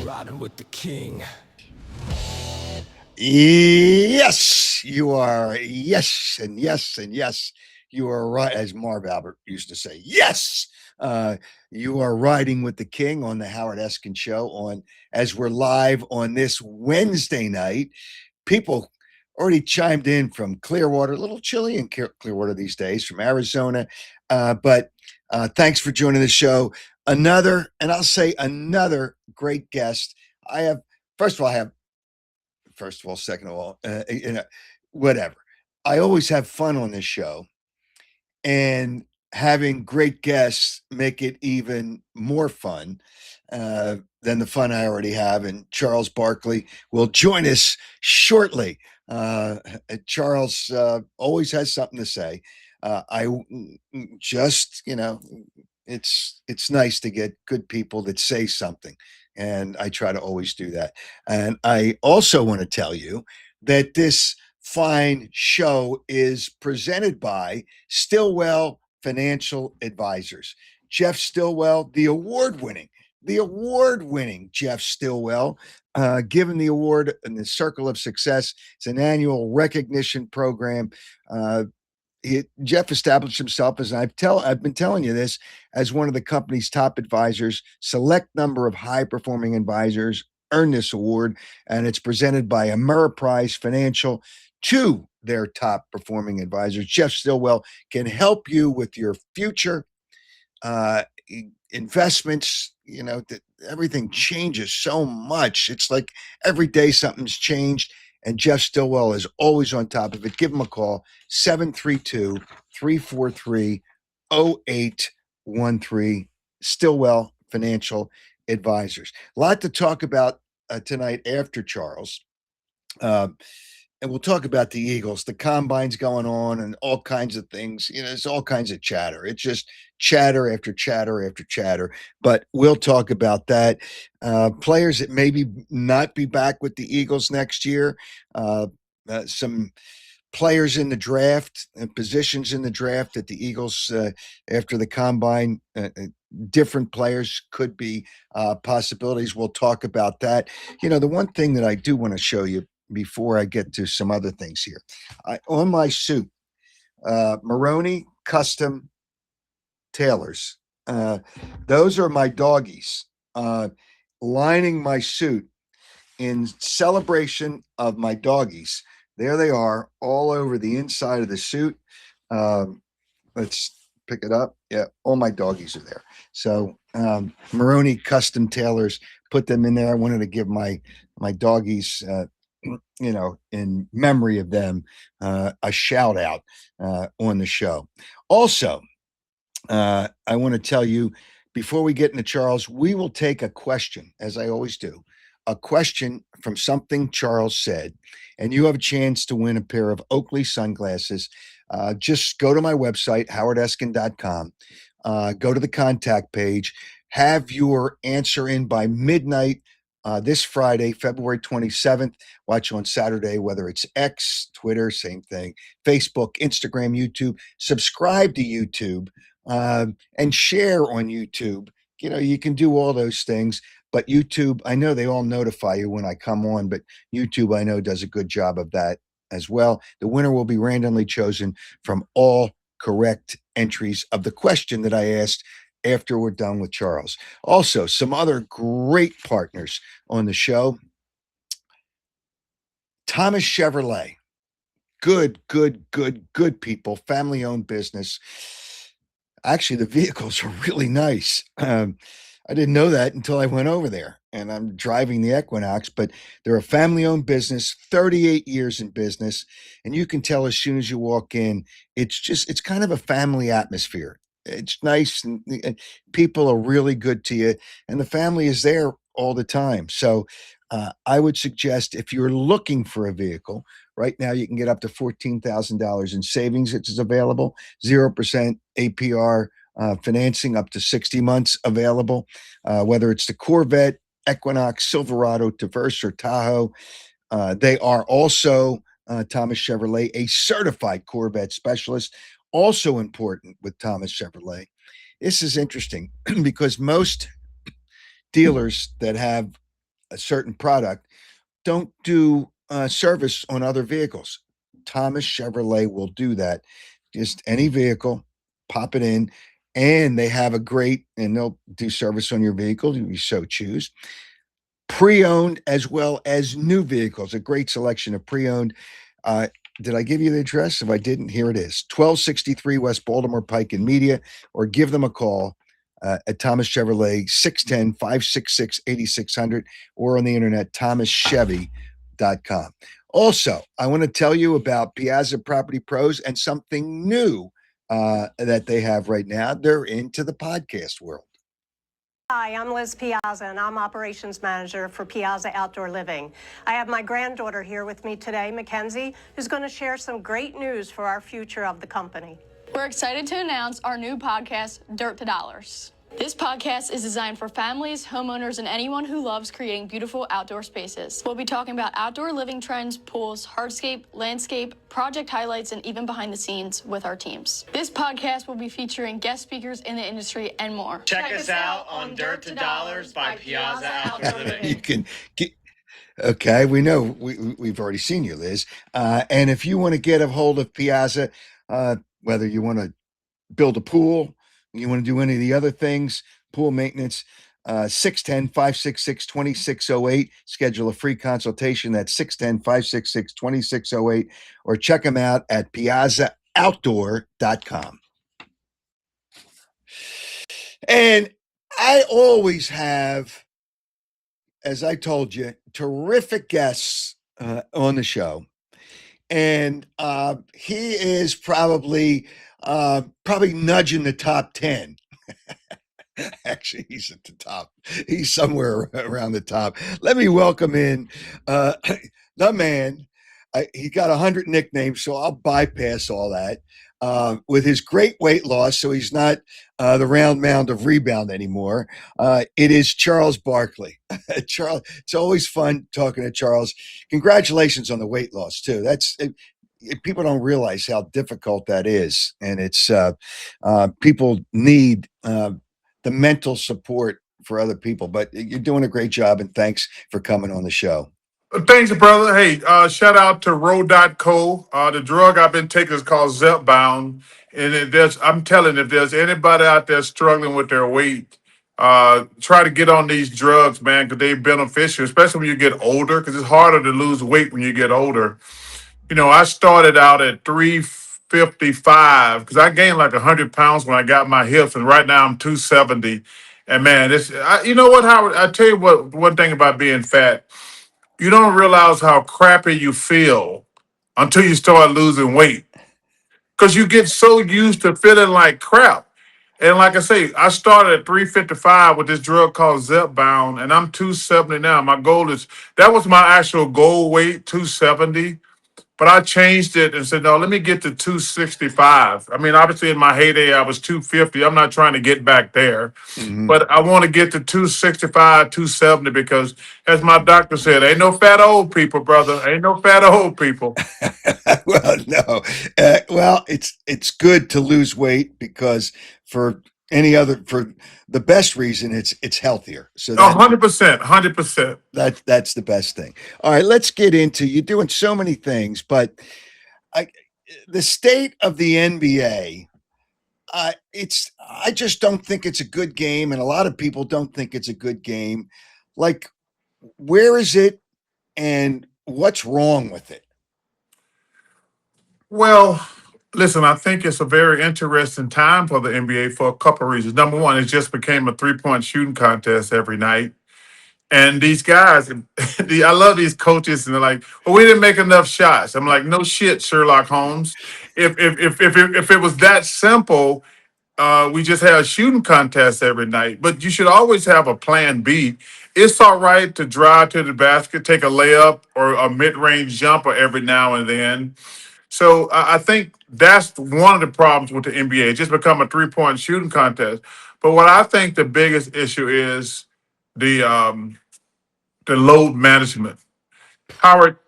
Riding with the king. Yes, you are. Yes, and yes, and yes, you are right. As Marv Albert used to say, yes, uh, you are riding with the king on the Howard Eskin Show. On as we're live on this Wednesday night, people already chimed in from Clearwater. A little chilly in Clearwater these days, from Arizona, but thanks for joining the show. Another, and I'll say another great guest. I have. First of all, I have second of all, whatever. I always have fun on this show, and having great guests make it even more fun than the fun I already have. And Charles Barkley will join us shortly. Charles always has something to say. I just, it's nice to get good people that say something, and I try to always do that. And I also want to tell you that this fine show is presented by Stillwell Financial Advisors. Jeff Stillwell, the award winning Jeff Stillwell, given the award in the Circle of Success. It's an annual recognition program. Jeff established himself, as I've been telling you this, as one of the company's top advisors. Select number of high performing advisors earn this award, and it's presented by Ameriprise Financial to their top performing advisors. Jeff Stillwell can help you with your future uh, investments. That everything changes so much. It's like every day something's changed, and Jeff Stillwell is always on top of it. Give him a call, 732-343-0813. Stillwell Financial Advisors. A lot to talk about tonight after Charles. And we'll talk about the Eagles. The combine's going on and all kinds of things. There's all kinds of chatter. It's just chatter after chatter after chatter. But we'll talk about that. Players that maybe not be back with the Eagles next year. Some players in the draft and positions in the draft that the Eagles, after the combine, different players could be possibilities. We'll talk about that. The one thing that I do want to show you before I get to some other things here, on my suit, Maroney Custom Tailors. Those are my doggies lining my suit in celebration of my doggies. There they are, all over the inside of the suit. Let's pick it up. Yeah, all my doggies are there. So Maroney Custom Tailors put them in there. I wanted to give my doggies, in memory of them, a shout out on the show. Also, I want to tell you, before we get into Charles, we will take a question, as I always do, a question from something Charles said, and you have a chance to win a pair of Oakley sunglasses. Just go to my website, HowardEskin.com, go to the contact page, have your answer in by midnight this Friday, February 27th. Watch on Saturday, whether it's X, Twitter, same thing, Facebook, Instagram, YouTube. Subscribe to YouTube and share on YouTube. You can do all those things. But YouTube, I know they all notify you when I come on, but YouTube, I know, does a good job of that as well. The winner will be randomly chosen from all correct entries of the question that I asked after we're done with Charles. Also, some other great partners on the show. Thomas Chevrolet. Good people, family owned business. Actually, the vehicles are really nice. I didn't know that until I went over there, and I'm driving the Equinox, but they're a family owned business, 38 years in business. And you can tell as soon as you walk in, it's kind of a family atmosphere. It's nice, and people are really good to you, and the family is there all the time. So I would suggest, if you're looking for a vehicle, right now you can get up to $14,000 in savings, which is available, 0% APR. Financing up to 60 months available, whether it's the Corvette, Equinox, Silverado, Traverse, or Tahoe. They are also, Thomas Chevrolet, a certified Corvette specialist. Also important with Thomas Chevrolet. This is interesting because most dealers that have a certain product, don't do service on other vehicles. Thomas Chevrolet will do that. Just any vehicle, pop it in, and they have a great, and they'll do service on your vehicle if you so choose. Pre-owned as well as new vehicles, a great selection of pre-owned. Uh, did I give you the address? If I didn't, here it is: 1263 West Baltimore Pike in Media, or give them a call at Thomas Chevrolet, 610-566-8600, or on the internet, thomaschevy.com. Also, I want to tell you about Piazza Property Pros and something new that they have right now. They're into the podcast world. Hi, I'm Liz Piazza, and I'm Operations Manager for Piazza Outdoor Living. I have my granddaughter here with me today, Mackenzie, who's going to share some great news for our future of the company. We're excited to announce our new podcast, Dirt to Dollars. This podcast is designed for families, homeowners, and anyone who loves creating beautiful outdoor spaces. We'll be talking about outdoor living trends, pools, hardscape, landscape, project highlights, and even behind the scenes with our teams. This podcast will be featuring guest speakers in the industry and more. Check us out on Dirt to Dollars by Piazza Outdoor Living. You can get. Okay, we know we've already seen you, Liz. And if you want to get a hold of Piazza, whether you want to build a pool, you want to do any of the other things, pool maintenance, 610-566-2608. Schedule a free consultation. That's 610-566-2608, or check them out at piazzaoutdoor.com. And I always have, as I told you, terrific guests on the show. And he is probably nudging the top 10. Actually, he's at the top. He's somewhere around the top. Let me welcome in the man. He got 100 nicknames, so I'll bypass all that. With his great weight loss, so he's not the round mound of rebound anymore. It is Charles Barkley. Charles, it's always fun talking to Charles. Congratulations on the weight loss too. People don't realize how difficult that is, and it's people need the mental support for other people. But you're doing a great job, and thanks for coming on the show. Thanks, brother. Hey, shout out to Row.co. The drug I've been taking is called Zepbound. And I'm telling you, if there's anybody out there struggling with their weight, try to get on these drugs, man, because they're beneficial, especially when you get older, because it's harder to lose weight when you get older. You know, I started out at 355 because I gained like 100 pounds when I got my hips, and right now I'm 270. And man, you know what, Howard? I tell you what, one thing about being fat, you don't realize how crappy you feel until you start losing weight. Because you get so used to feeling like crap. And like I say, I started at 355 with this drug called Zepbound, and I'm 270 now. My goal that was my actual goal weight, 270. But I changed it and said, no, let me get to 265. I mean, obviously in my heyday, I was 250. I'm not trying to get back there. Mm-hmm. But I want to get to 265, 270 because, as my doctor said, ain't no fat old people, brother. Ain't no fat old people. Well, no. Well, it's good to lose weight because for the best reason, it's healthier. So 100%. That's the best thing. All right, let's get into, you're doing so many things, but the state of the NBA, I just don't think it's a good game, and a lot of people don't think it's a good game. Like, where is it, and what's wrong with it? Well, listen, I think it's a very interesting time for the NBA for a couple of reasons. Number one, it just became a three-point shooting contest every night. And these guys, I love these coaches, and they're like, "Well, we didn't make enough shots." I'm like, "No shit, Sherlock Holmes. If it was that simple, we just had a shooting contest every night. But you should always have a plan B. It's all right to drive to the basket, take a layup or a mid-range jumper every now and then. So I think that's one of the problems with the NBA. It just become a three-point shooting contest. But what I think the biggest issue is the load management. Howard,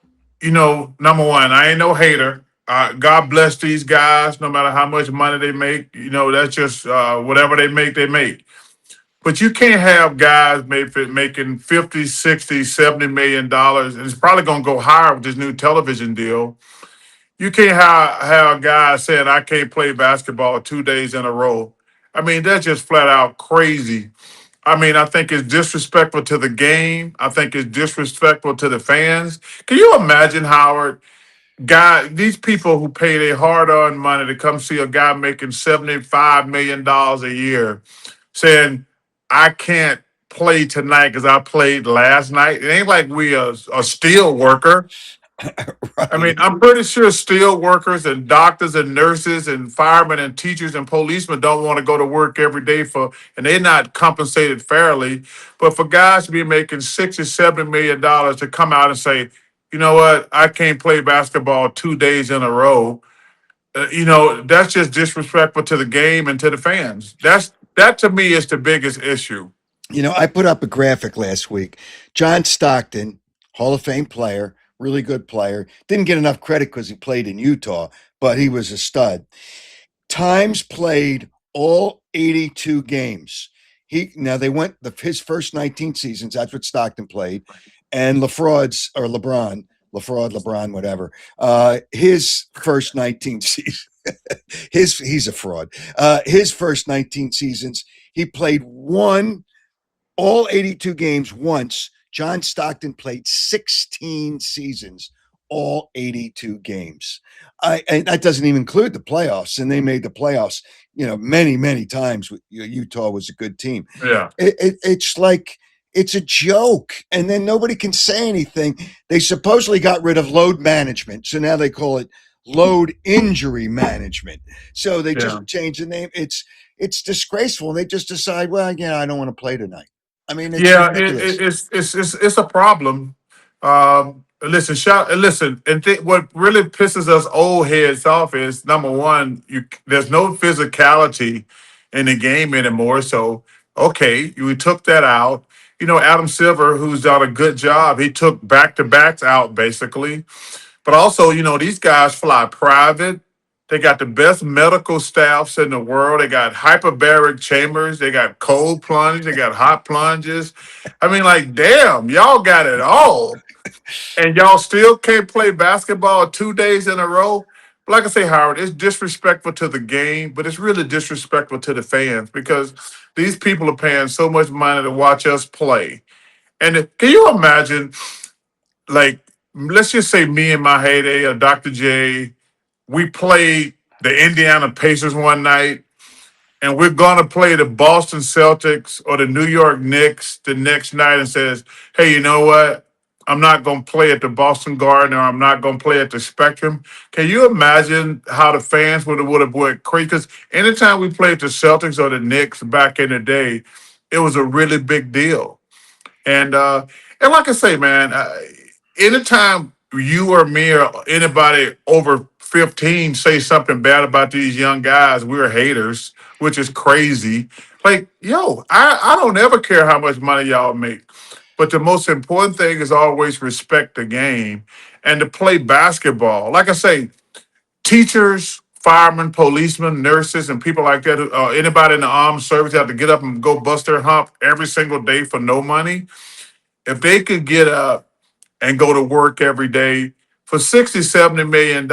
number one, I ain't no hater. God bless these guys, no matter how much money they make. That's just whatever they make, they make. But you can't have guys making 50, 60, $70 million, and it's probably going to go higher with this new television deal. You can't have guys saying, I can't play basketball 2 days in a row. I mean, that's just flat out crazy. I mean, I think it's disrespectful to the game. I think it's disrespectful to the fans. Can you imagine, Howard, these people who pay their hard-earned money to come see a guy making $75 million a year saying, I can't play tonight because I played last night. It ain't like we a steel worker. I mean, Right. I'm pretty sure steel workers and doctors and nurses and firemen and teachers and policemen don't want to go to work every day and they're not compensated fairly. But for guys to be making $60, $70 million to come out and say, you know what, I can't play basketball 2 days in a row. That's just disrespectful to the game and to the fans. That to me is the biggest issue. I put up a graphic last week. John Stockton, Hall of Fame player, really good player. Didn't get enough credit because he played in Utah, but he was a stud. Times played all 82 games. They went his first 19 seasons. That's what Stockton played, and LeBron, whatever. His first 19 seasons. He's a fraud. His first 19 seasons, he played all 82 games once. John Stockton played 16 seasons, all 82 games. And that doesn't even include the playoffs. And they made the playoffs, many, many times. Utah was a good team. Yeah. It's like, it's a joke. And then nobody can say anything. They supposedly got rid of load management. So now they call it load injury management. So they just changed the name. It's disgraceful. And they just decide, well, I don't want to play tonight. I mean, it's ridiculous. It's a problem. Listen, and what really pisses us old heads off is number one, there's no physicality in the game anymore. So okay, we took that out. Adam Silver, who's done a good job, he took back to backs out basically. But also, these guys fly private. They got the best medical staffs in the world. They got hyperbaric chambers. They got cold plunges. They got hot plunges. I mean, like, damn, y'all got it all. And y'all still can't play basketball 2 days in a row. Like I say, Howard, it's disrespectful to the game, but it's really disrespectful to the fans because these people are paying so much money to watch us play. And can you imagine, like, let's just say me and my heyday or Dr. J, we played the Indiana Pacers one night, and we're going to play the Boston Celtics or the New York Knicks the next night and says, hey, you know what? I'm not going to play at the Boston Garden or I'm not going to play at the Spectrum. Can you imagine how the fans would have went crazy? Because anytime we played the Celtics or the Knicks back in the day, it was a really big deal. And like I say, man, anytime you or me or anybody over 15 say something bad about these young guys, we're haters, which is crazy. Like, I don't ever care how much money y'all make. But the most important thing is always respect the game and to play basketball. Like I say, teachers, firemen, policemen, nurses, and people like that, anybody in the armed service have to get up and go bust their hump every single day for no money. If they could get up and go to work every day for $60, $70 million,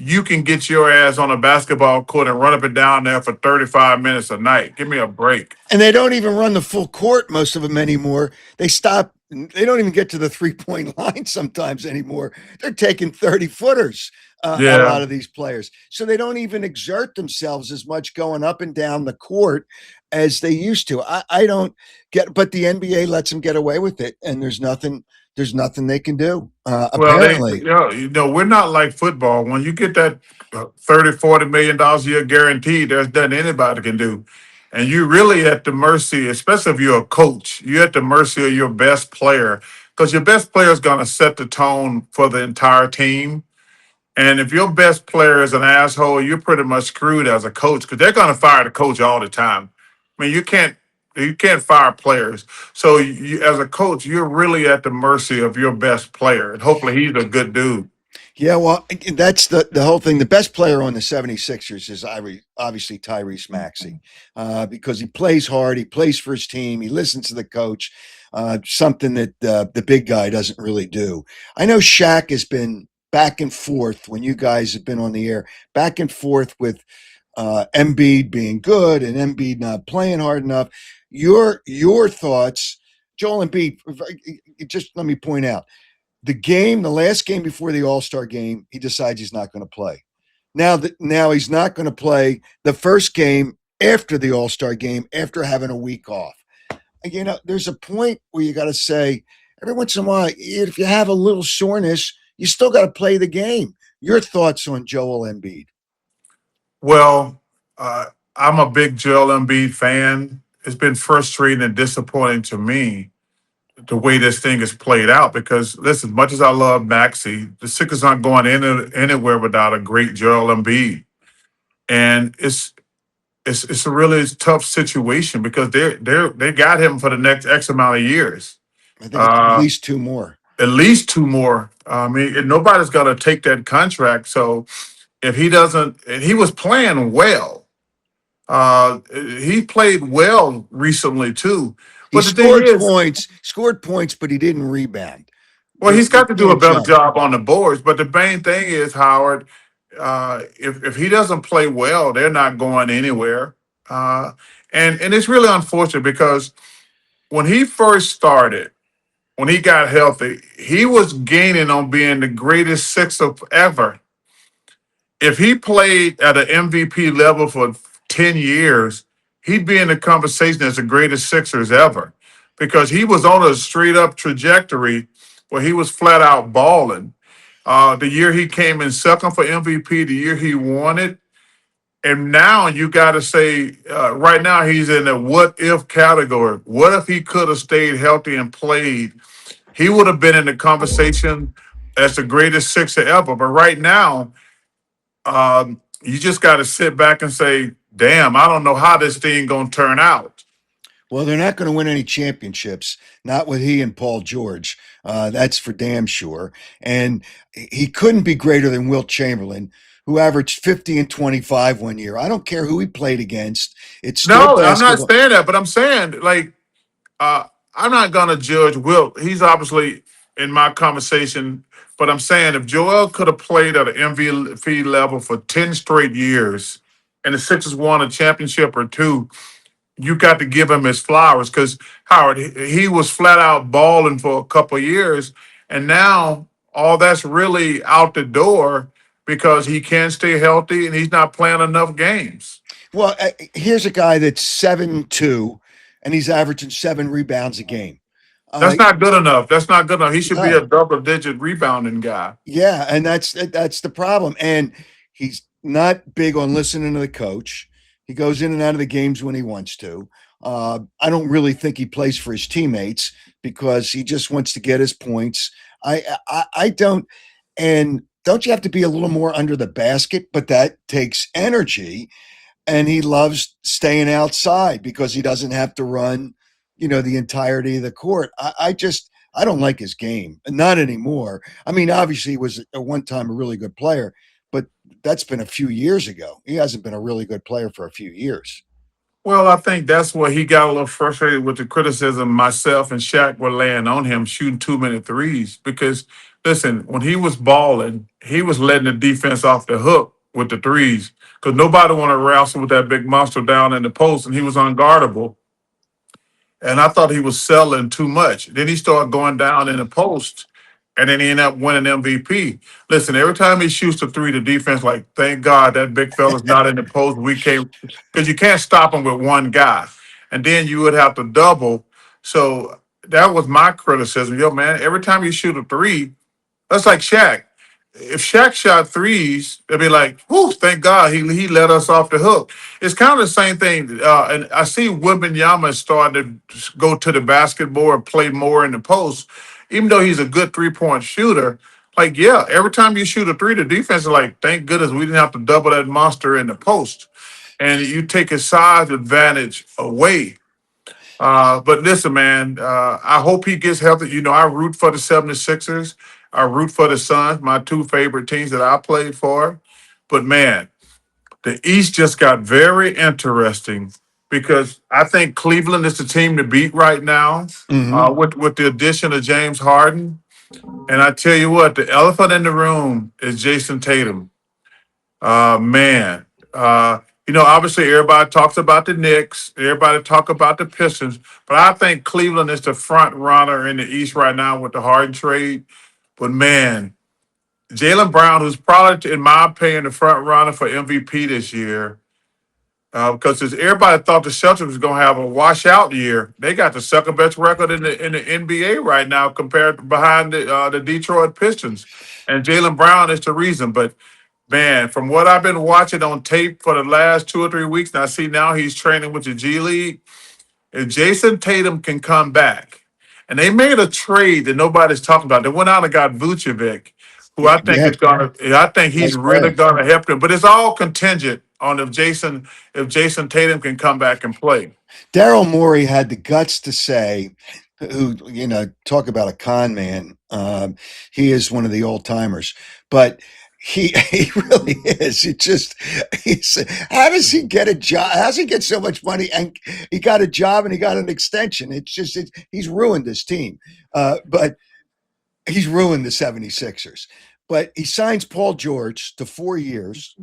you can get your ass on a basketball court and run up and down there for 35 minutes a night. Give me a break. And they don't even run the full court, most of them anymore. They stop. They don't even get to the 3-point line sometimes anymore. They're taking 30-footers, a lot of these players. So they don't even exert themselves as much going up and down the court as they used to. I don't get, but the NBA lets them get away with it. And there's nothing they can do. Apparently. We're not like football. When you get that $30, $40 million a year guaranteed, there's nothing anybody can do. And you're really at the mercy, especially if you're a coach, you're at the mercy of your best player because your best player is going to set the tone for the entire team. And if your best player is an asshole, you're pretty much screwed as a coach because they're going to fire the coach all the time. I mean, you can't fire players. So as a coach, you're really at the mercy of your best player. And hopefully he's a good dude. Yeah, well, that's the whole thing. The best player on the 76ers is obviously Tyrese Maxey, because he plays hard, he plays for his team, he listens to the coach, something that the big guy doesn't really do. I know Shaq has been back and forth when you guys have been on the air, back and forth with Embiid being good and Embiid not playing hard enough. Your thoughts, Joel Embiid? Just let me point out the last game before the All-Star game, he decides he's not going to play. Now he's not going to play the first game after the All-Star game after having a week off. There's a point where you got to say every once in a while, if you have a little soreness, you still got to play the game. Your thoughts on Joel Embiid? Well, I'm a big Joel Embiid fan. It's been frustrating and disappointing to me the way this thing is played out because, listen, as much as I love Maxey, the Sixers aren't going anywhere without a great Joel Embiid. And it's a really tough situation because they got him for the next X amount of years. I think it's at Uh, least two more. at least two more. I mean, and nobody's going to take that contract. So if he doesn't, and he was playing well. He played well recently too. He But the thing is, scored points, but he didn't rebound. well, he's You got to do a can't better jump. job on the boards. But the main thing is, Howard, if he doesn't play well, they're not going anywhere. Uh, and it's really unfortunate because when he first started, when he got healthy, he was gaining on being the greatest sixer ever. If he played at an MVP level for 10 years, he'd be in the conversation as the greatest Sixers ever because he was on a straight up trajectory where he was flat out balling. The year he came in second for MVP, the year he won it. And now you got to say, right now he's in the what if category. What if he could have stayed healthy and played? He would have been in the conversation as the greatest Sixer ever. But right now, you just got to sit back and say, damn, I don't know how this thing going to turn out. Well, they're not going to win any championships, not with he and Paul George. That's for damn sure. And he couldn't be greater than Wilt Chamberlain, who averaged 50 and 25 one year. I don't care who he played against. It's still No, I'm not basketball. saying that, but I'm saying, like, I'm not going to judge Wilt. He's obviously in my conversation, but I'm saying if Joel could have played at an MVP level for 10 straight years and the Sixers won a championship or two, you got to give him his flowers because Howard, he was flat out balling for a couple of years, and now all that's really out the door because he can't stay healthy and he's not playing enough games. Well, here's a guy that's 7'2", and he's averaging 7 rebounds a game. That's not good enough. That's not good enough. He should be a No. double-digit rebounding guy. Yeah, and that's the problem. And he's not big on listening to the coach. He goes in and out of the games when he wants to. I don't really think he plays for his teammates because he just wants to get his points. I don't. And don't you have to be a little more under the basket? But that takes energy. And he loves staying outside because he doesn't have to run, the entirety of the court. I don't like his game, not anymore. I mean, obviously he was at one time a really good player, but that's been a few years ago. He hasn't been a really good player for a few years. Well, I think that's where he got a little frustrated with the criticism myself and Shaq were laying on him shooting too many threes. Because listen, when he was balling, he was letting the defense off the hook with the threes. Because nobody want to wrestle with that big monster down in the post, and he was unguardable. And I thought he was selling too much. Then he started going down in the post, and then he ended up winning MVP. Listen, every time he shoots the three, the defense like, thank God that big fella's not in the post. We can't, because you can't stop him with one guy, and then you would have to double. So that was my criticism. Yo, man, every time you shoot a three, that's like Shaq. If Shaq shot threes, they'd be like, whew, thank God he let us off the hook. It's kind of the same thing. And I see Wembanyama starting to go to the basketball and play more in the post. Even though he's a good three-point shooter, like, yeah, every time you shoot a three, the defense is like, thank goodness we didn't have to double that monster in the post. And you take his size advantage away. But listen, man, I hope he gets healthy. I root for the 76ers. I root for the Suns, my two favorite teams that I played for. But man, the East just got very interesting because I think Cleveland is the team to beat right now Hmm. with the addition of James Harden. And I tell you what, the elephant in the room is Jason Tatum. Man, obviously everybody talks about the Knicks, everybody talk about the Pistons, but I think Cleveland is the front runner in the East right now with the Harden trade. But man, Jaylen Brown, who's probably, in my opinion, the front runner for MVP this year, because everybody thought the Celtics was going to have a washout year. They got the second best record in the NBA right now, compared behind the Detroit Pistons, and Jaylen Brown is the reason. But man, from what I've been watching on tape for the last 2 or 3 weeks, and I see now he's training with the G League. If Jason Tatum can come back, and they made a trade that nobody's talking about. They went out and got Vucevic, who I think Yeah, is gonna. I think he's nice really play. gonna help them. But it's all contingent on if Jason Tatum can come back and play. Daryl Morey had the guts to say, who, talk about a con man. He is one of the old timers, but he really is. He's how does he get a job? How does he get so much money? And he got a job and he got an extension. He's ruined this team. But he's ruined the 76ers. But he signs Paul George to 4 years.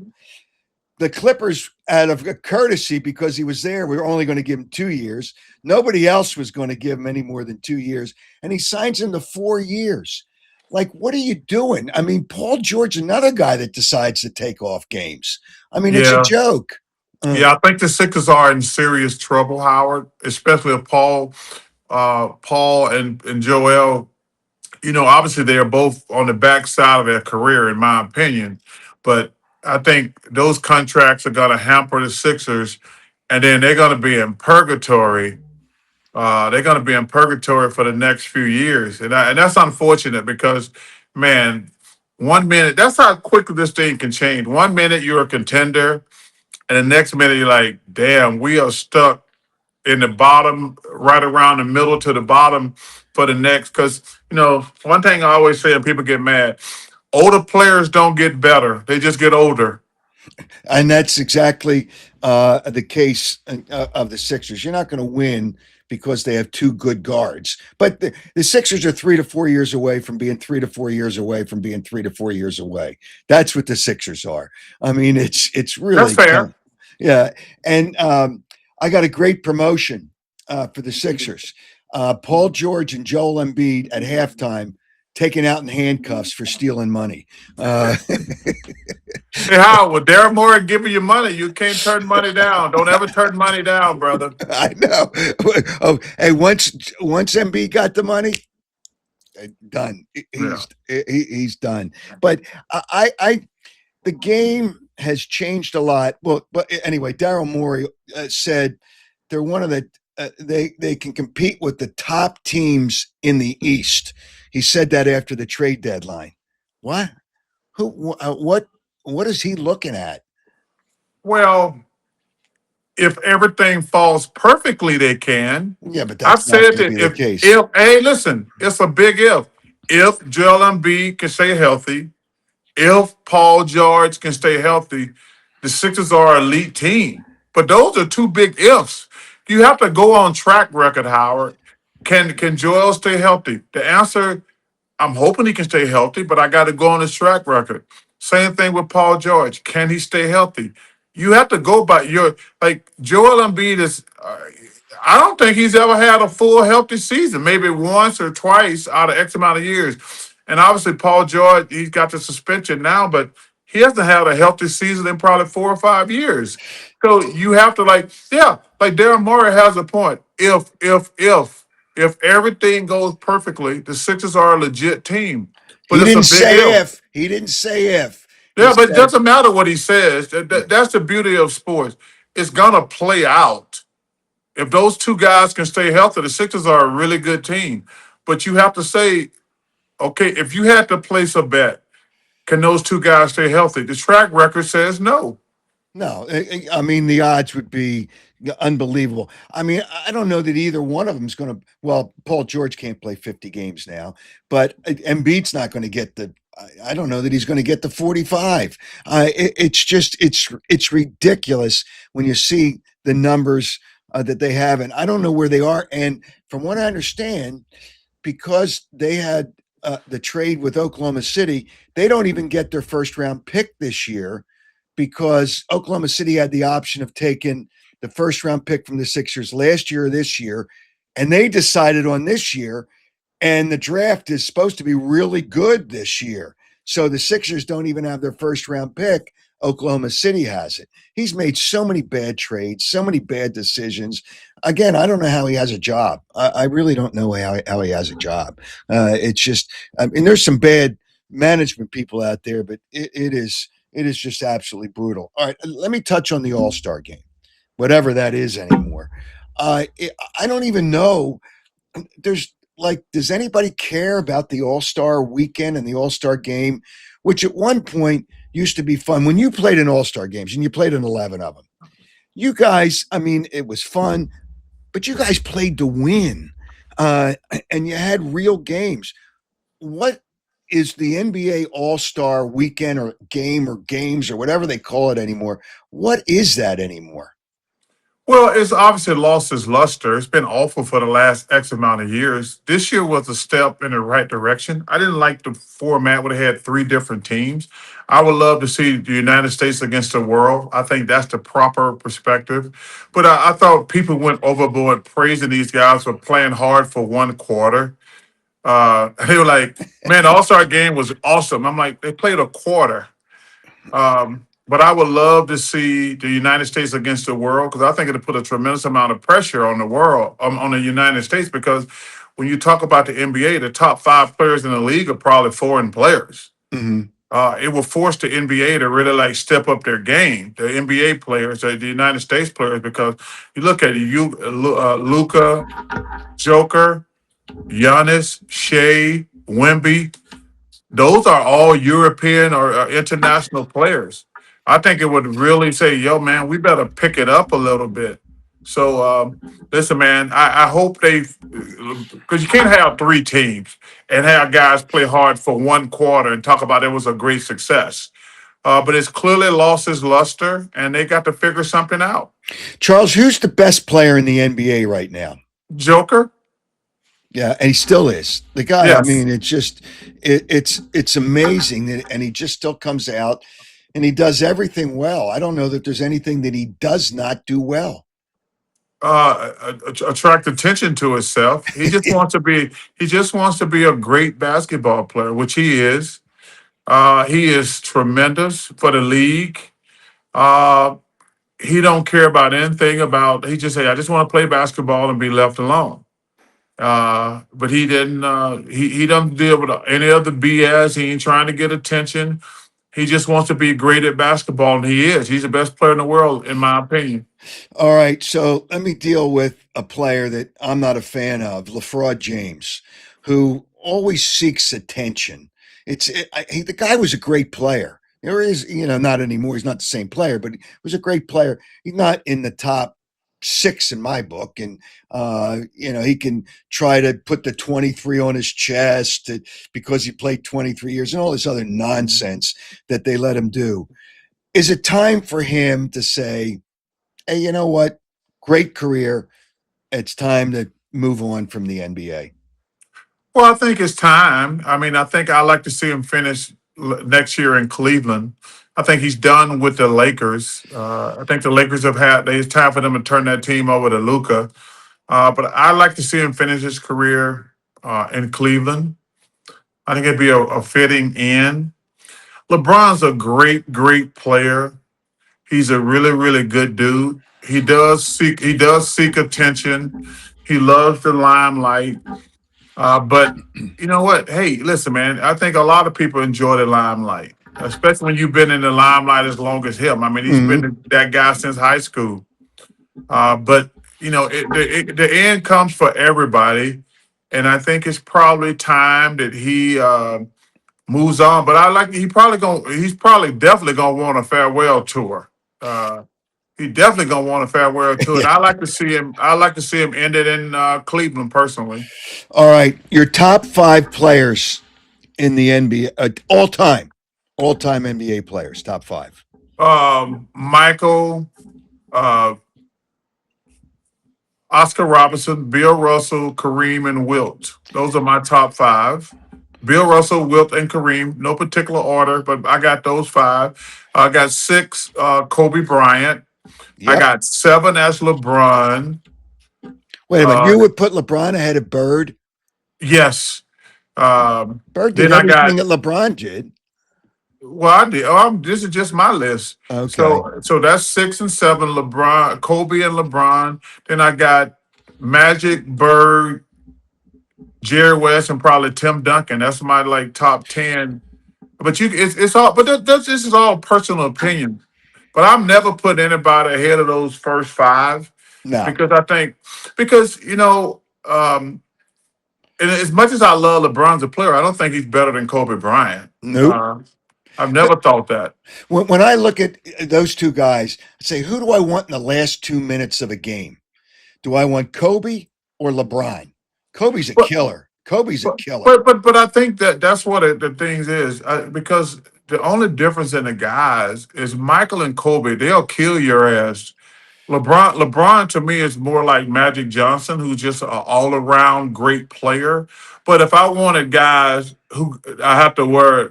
The Clippers, out of courtesy, because he was there, we were only going to give him 2 years. Nobody else was going to give him any more than 2 years. And he signs him to 4 years. Like, what are you doing? I mean, Paul George, another guy that decides to take off games. I mean, it's a Yeah, joke. yeah. I think the Sixers are in serious trouble, Howard, especially if Paul and Joel. Obviously they are both on the backside of their career, in my opinion. But I think those contracts are going to hamper the Sixers, and then they're going to be in purgatory. They're going to be in purgatory for the next few years, and that's unfortunate because, man, 1 minute, that's how quickly this thing can change. 1 minute you're a contender, and the next minute you're like, damn, we are stuck in the bottom, right around the middle to the bottom for the next. Because, one thing I always say, and people get mad, older players don't get better, they just get older. And that's exactly the case of the Sixers. You're not going to win because they have two good guards. But the Sixers are 3 to 4 years away from being 3 to 4 years away from being 3 to 4 years away. That's what the Sixers are. I mean, it's That's really fair. yeah. And I got a great promotion for the Sixers. Paul George and Joel Embiid at halftime taken out in handcuffs for stealing money. Hey, Howard, with Daryl Morey giving you money, you can't turn money down. Don't ever turn money down, brother. I know. Oh, hey, once MB got the money, done. Yeah. He's done. But I the game has changed a lot. Well, but anyway, Daryl Morey said they're one of the they can compete with the top teams in the East. He said that after the trade deadline. What? What is he looking at? Well, if everything falls perfectly, they can. Yeah, but I've that's not said going to that be the if case. if hey, listen, it's a big if. If Joel Embiid can stay healthy, if Paul George can stay healthy, the Sixers are an elite team. But those are two big ifs. You have to go on track record, Howard. Can Joel stay healthy? The answer, I'm hoping he can stay healthy, but I got to go on his track record. Same thing with Paul George. Can he stay healthy? You have to go by your, like, Joel Embiid is. I don't think he's ever had a full healthy season. Maybe once or twice out of X amount of years. And obviously, Paul George, he's got the suspension now, but he hasn't had a healthy season in probably 4 or 5 years. So you have to, like Darren Morey has a point. If everything goes perfectly, the Sixers are a legit team. But He it's a didn't big say if. if. He didn't say if. He Yeah, but it said, doesn't matter what he says. yeah. That's the beauty of sports. It's gonna play out. If those two guys can stay healthy, the Sixers are a really good team. But you have to say, okay, if you had to place a bet, can those two guys stay healthy? The track record says no. No, I mean the odds would be unbelievable. I mean, I don't know that either one of them is going to. Well, Paul George can't play 50 games now, but Embiid's not going to get the. I don't know that he's going to get the 45. It's just it's ridiculous when you see the numbers that they have, and I don't know where they are. And from what I understand, because they had the trade with Oklahoma City, they don't even get their first round pick this year because Oklahoma City had the option of taking the first round pick from the Sixers last year or this year. And they decided on this year. And the draft is supposed to be really good this year. So the Sixers don't even have their first round pick. Oklahoma City has it. He's made so many bad trades, so many bad decisions. Again, I don't know how he has a job. I really don't know how he has a job. It's just, I mean, there's some bad management people out there, but it is just absolutely brutal. All right, let me touch on the All-Star game, whatever that is anymore. I don't even know. There's like, does anybody care about the All-Star weekend and the All-Star game, which at one point used to be fun when you played in All-Star games and you played in 11 of them. You guys, I mean, it was fun, but you guys played to win, and you had real games. What is the NBA All-Star weekend or game or games or whatever they call it anymore? What is that anymore? Well, it's obviously lost its luster. It's been awful for the last X amount of years. This year was a step in the right direction. I didn't like the format would have had three different teams. I would love to see the United States against the world. I think that's the proper perspective. But I thought people went overboard praising these guys for playing hard for one quarter. They were like, man, the All-Star game was awesome. I'm like, they played a quarter. But I would love to see the United States against the world because I think it'll put a tremendous amount of pressure on the world, on the United States, because when you talk about the NBA, the top five players in the league are probably foreign players. Mm-hmm. It will force the NBA to really like step up their game, the NBA players, the United States players, because you look at Luka, Joker, Giannis, Shea, Wemby. Those are all European or international players. I think it would really say, yo, man, we better pick it up a little bit. So, listen, man, I hope because you can't have three teams and have guys play hard for one quarter and talk about it was a great success. But it's clearly lost its luster, and they got to figure something out. Charles, who's the best player in the NBA right now? Joker? Yeah, and he still is. The guy, I Yes. mean, it's just it's amazing that, and he just still comes out and he does everything well. I don't know that there's anything that he does not do well. Attract attention to himself. He just wants to be. He just wants to be a great basketball player, which he is. He is tremendous for the league. Uh, he don't care about anything about. He just say, "I just want to play basketball and be left alone." But he didn't. He doesn't deal with any other BS. He ain't trying to get attention. He just wants to be great at basketball, and he is. He's the best player in the world, in my opinion. All right, so let me deal with a player that I'm not a fan of, LeFraud James, who always seeks attention. The guy was a great player. There is, not anymore. He's not the same player, but he was a great player. He's not in the top six in my book, and he can try to put the 23 on his chest because he played 23 years and all this other nonsense that they let him do. Is it time for him to say, hey, you know what? Great career. It's time to move on from the NBA. Well, I think it's time. I mean, I think I like to see him finish next year in Cleveland. I think he's done with the Lakers. I think the Lakers it's time for them to turn that team over to Luka. But I like to see him finish his career in Cleveland. I think it'd be a fitting end. LeBron's a great, great player. He's a really, really good dude. He does seek attention. He loves the limelight. But you know what? Hey, listen, man. I think a lot of people enjoy the limelight, especially when you've been in the limelight as long as him. I mean, he's been that guy since high school. But the end comes for everybody, and I think it's probably time that he moves on. But he's probably definitely gonna want a farewell tour. He definitely gonna want a farewell tour. And Yeah. I like to see him. I like to see him end it in Cleveland personally. All right. Your top 5 players in the NBA, all time NBA players, top 5. Michael, uh, Oscar Robertson, Bill Russell, Kareem, and Wilt. Those are my top 5. Bill Russell, Wilt, and Kareem. No particular order, but I got those 5. I got 6, Kobe Bryant. I Yep. got 7 as LeBron. Wait a minute. Uh, You would put LeBron ahead of Bird? yes. Bird did Then I everything got that LeBron did. well, I did. This is just my list. Okay. So that's 6 and 7. LeBron, Kobe, and LeBron. Then I got Magic, Bird, Jerry West, and probably Tim Duncan. That's my like top 10. But it's all. But this is all personal opinion. But I'm never put anybody ahead of those first 5 No. because I think because and as much as I love LeBron as a player, I don't think he's better than Kobe Bryant. Nope. I've never thought that. When I look at those 2 guys, I say, who do I want in the last 2 minutes of a game? Do I want Kobe or LeBron? Kobe's a But killer. Kobe's a but killer. but I think that's what the things is because the only difference in the guys is Michael and Kobe. They'll kill your ass. LeBron to me is more like Magic Johnson, who's just an all around great player. But if I wanted guys who I have to worry,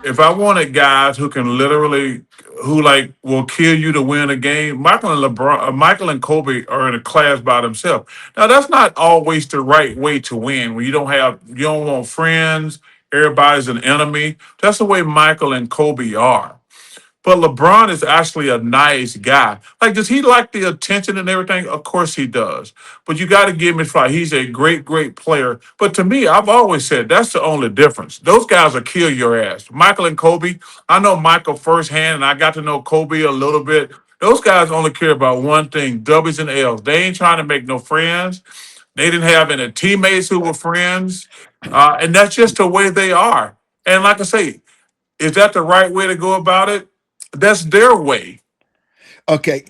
if I wanted guys who can literally who like will kill you to win a game, Michael and Kobe are in a class by themselves. Now that's not always the right way to win. When you don't want friends, everybody's an enemy. That's the way Michael and Kobe are. But LeBron is actually a nice guy. Like, does he like the attention and everything? Of course he does. But you got to give him his flowers. He's a great, great player. But to me, I've always said that's the only difference. Those guys will kill your ass. Michael and Kobe, I know Michael firsthand, and I got to know Kobe a little bit. Those guys only care about one thing, W's and L's. They ain't trying to make no friends. They didn't have any teammates who were friends. And that's just the way they are. And like I say, is that the right way to go about it? That's their way. Okay.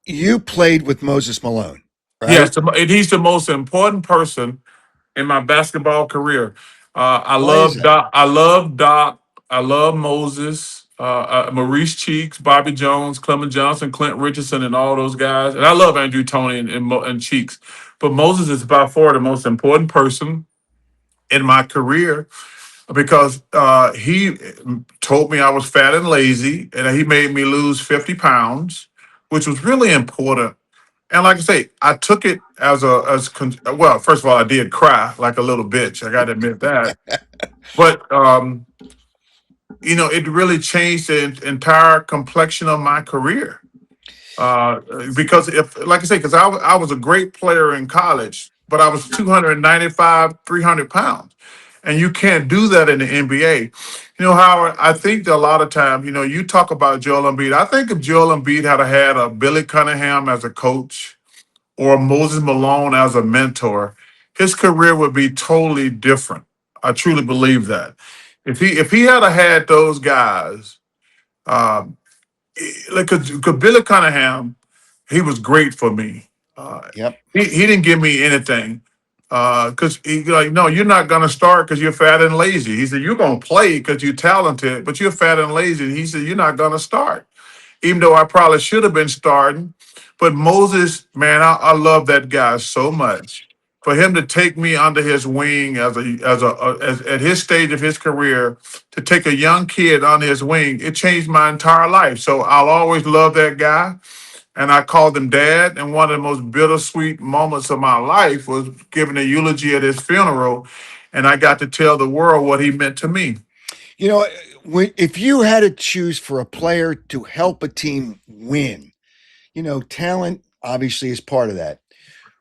You played with Moses Malone, right? Yes, and he's the most important person in my basketball career. I Why is love that? Doc. I love Doc. I love Moses, Maurice Cheeks, Bobby Jones, Clement Johnson, Clint Richardson, and all those guys. And I love Andrew Toney and Cheeks. But Moses is by far the most important person in my career because he told me I was fat and lazy, and he made me lose 50 pounds, which was really important. And like I say, I took it well. First of all, I did cry like a little bitch. I got to admit that. But it really changed the entire complexion of my career. Because like I say, because I was a great player in college, but I was 295, 300 pounds. And you can't do that in the NBA. Howard, I think that a lot of times, you talk about Joel Embiid. I think if Joel Embiid had a Billy Cunningham as a coach or Moses Malone as a mentor, his career would be totally different. I truly believe that. If he had those guys, um, like, because Billy Cunningham, he was great for me. Yep. He didn't give me anything because he like, no, you're not gonna start because you're fat and lazy. He said you're gonna play because you're talented, but you're fat and lazy. He said you're not gonna start, even though I probably should have been starting. But Moses, man, I love that guy so much. For him to take me under his wing as at his stage of his career, to take a young kid under his wing, it changed my entire life. So I'll always love that guy. And I called him dad. And one of the most bittersweet moments of my life was giving a eulogy at his funeral. And I got to tell the world what he meant to me. You know, if you had to choose for a player to help a team win, talent obviously is part of that.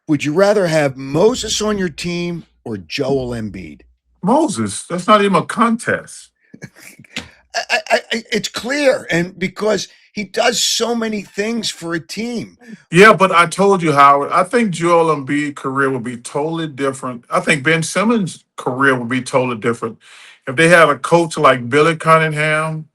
Would you rather have Moses on your team or Joel Embiid? Moses, that's not even a contest. It's clear, and because he does so many things for a team. Yeah, but I told you, Howard, I think Joel Embiid's career would be totally different. I think Ben Simmons' career would be totally different if they had a coach like Billy Cunningham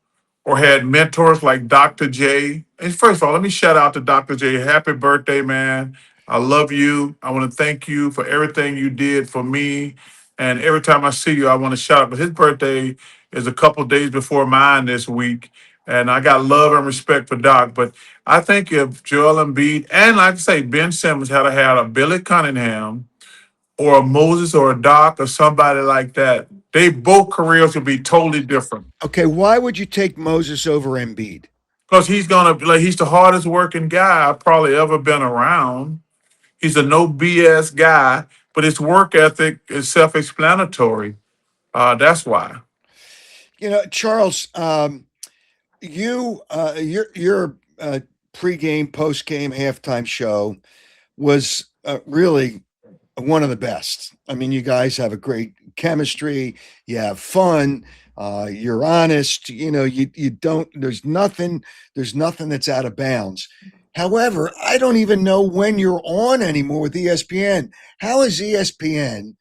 or had mentors like Dr. J. And first of all, let me shout out to Dr. J. Happy birthday, man. I love you. I want to thank you for everything you did for me. And every time I see you, I want to shout out. But his birthday is a couple days before mine this week. And I got love and respect for Doc. But I think if Joel Embiid and, like I say, Ben Simmons had a Billy Cunningham or a Moses or a Doc or somebody like that, they both careers would be totally different. Okay, why would you take Moses over Embiid? Because he's the hardest working guy I've probably ever been around. He's a no BS guy, but his work ethic is self explanatory. That's why. Charles, your pregame, postgame, halftime show was really one of the best. I mean, you guys have a great chemistry. You have fun. You're honest. You don't. There's nothing that's out of bounds. However, I don't even know when you're on anymore with ESPN. How is ESPN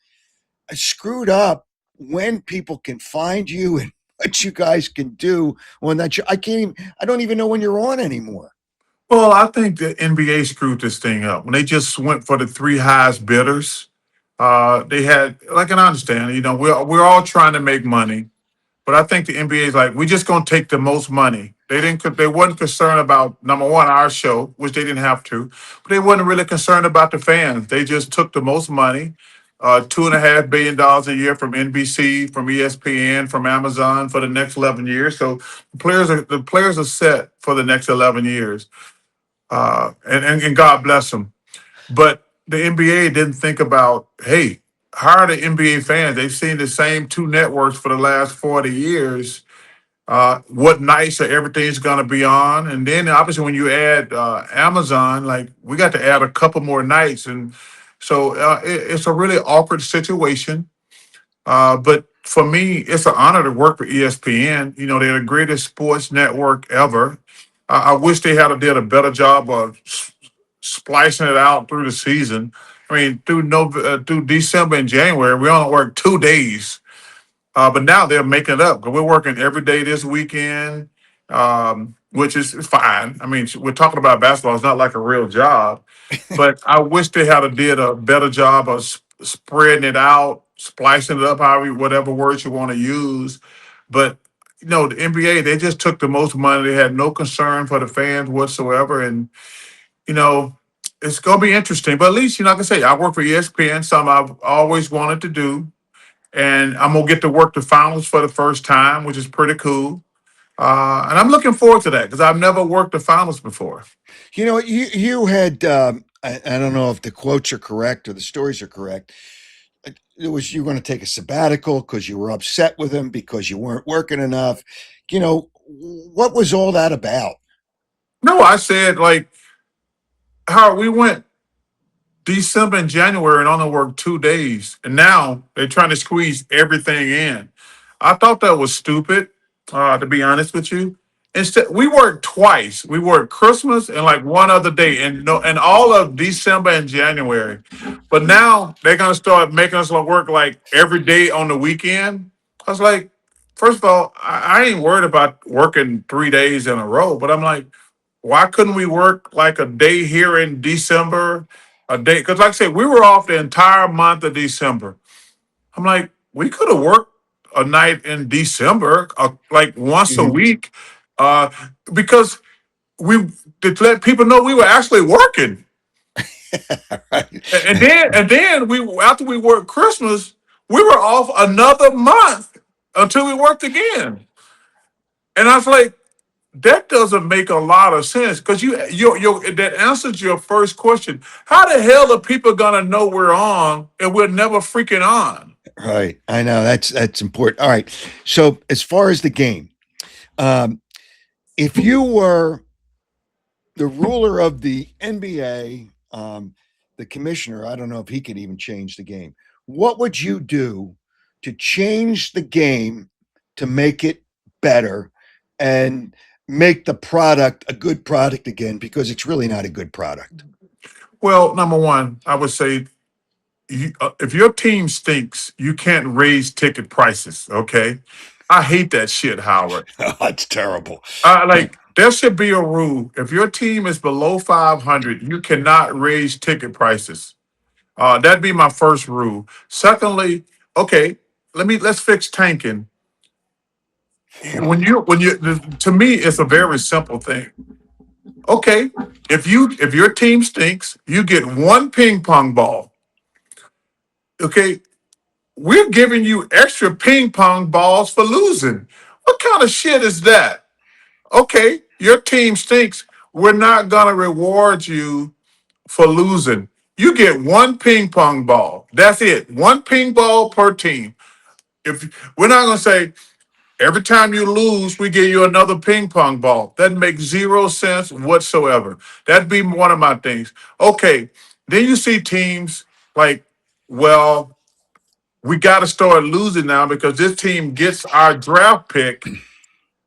screwed up when people can find you and what you guys can do on that show? I don't even know when you're on anymore. Well, I think the NBA screwed this thing up when they just went for the three highest bidders. They had, like, and I understand, we're all trying to make money. But I think the NBA is like, we're just going to take the most money. They wasn't concerned about, number one, our show, which they didn't have to, but they wasn't really concerned about the fans. They just took the most money, $2.5 billion a year from NBC, from ESPN, from Amazon for the next 11 years. So the players are set for the next 11 years, and God bless them. But the NBA didn't think about, hey, how are the NBA fans? They've seen the same two networks for the last 40 years. What nights are everything's going to be on? And then obviously when you add Amazon, like, we got to add a couple more nights. And so it's a really awkward situation. But for me, it's an honor to work for ESPN. They're the greatest sports network ever. I wish they had did a better job of splicing it out through the season. I mean, through December and January, we only worked 2 days. But now they're making it up because we're working every day this weekend, which is fine. I mean, we're talking about basketball. It's not like a real job. But I wish they did a better job of spreading it out, splicing it up, whatever words you want to use. But, the NBA, they just took the most money. They had no concern for the fans whatsoever. And, it's going to be interesting. But at least, like I say, I work for ESPN, something I've always wanted to do. And I'm going to get to work the finals for the first time, which is pretty cool. And I'm looking forward to that because I've never worked the finals before. You had I don't know if the quotes are correct or the stories are correct. It was you were going to take a sabbatical because you were upset with him because you weren't working enough. What was all that about? No, I said, like, Howard, we went December and January and only worked 2 days. And now they're trying to squeeze everything in. I thought that was stupid, to be honest with you. Instead, we worked twice. We worked Christmas and like one other day, and no, and all of December and January. But now they're gonna start making us work like every day on the weekend. I was like, first of all, I ain't worried about working 3 days in a row, but I'm like, why couldn't we work like a day here in December, a day? Because, like I said, we were off the entire month of December. I'm like, we could have worked a night in December, like once a Mhm. week, uh, because we to let people know we were actually working. Right. And then we after we worked Christmas, we were off another month until we worked again. And I was like, that doesn't make a lot of sense because that answers your first question. How the hell are people gonna know we're on and we're never freaking on? Right. I know that's important. All right. So as far as the game, um, if you were the ruler of the NBA, the commissioner, I don't know if he could even change the game. What would you do to change the game to make it better and make the product a good product again? Because it's really not a good product. Well, number one, I would say if your team stinks, you can't raise ticket prices. Okay, I hate that shit, Howard. That's terrible. Like there should be a rule. If your team is below 500, you cannot raise ticket prices. That'd be my first rule. Secondly, okay, let's fix tanking. When you to me, it's a very simple thing. Okay, if your team stinks, you get one ping pong ball. Okay, we're giving you extra ping pong balls for losing. What kind of shit is that? Okay, your team stinks. We're not gonna reward you for losing. You get one ping pong ball. That's it. One ping ball per team. If we're not gonna say every time you lose, we give you another ping pong ball. That makes zero sense whatsoever. That'd be one of my things. Okay, then you see teams like, well, we got to start losing now because this team gets our draft pick.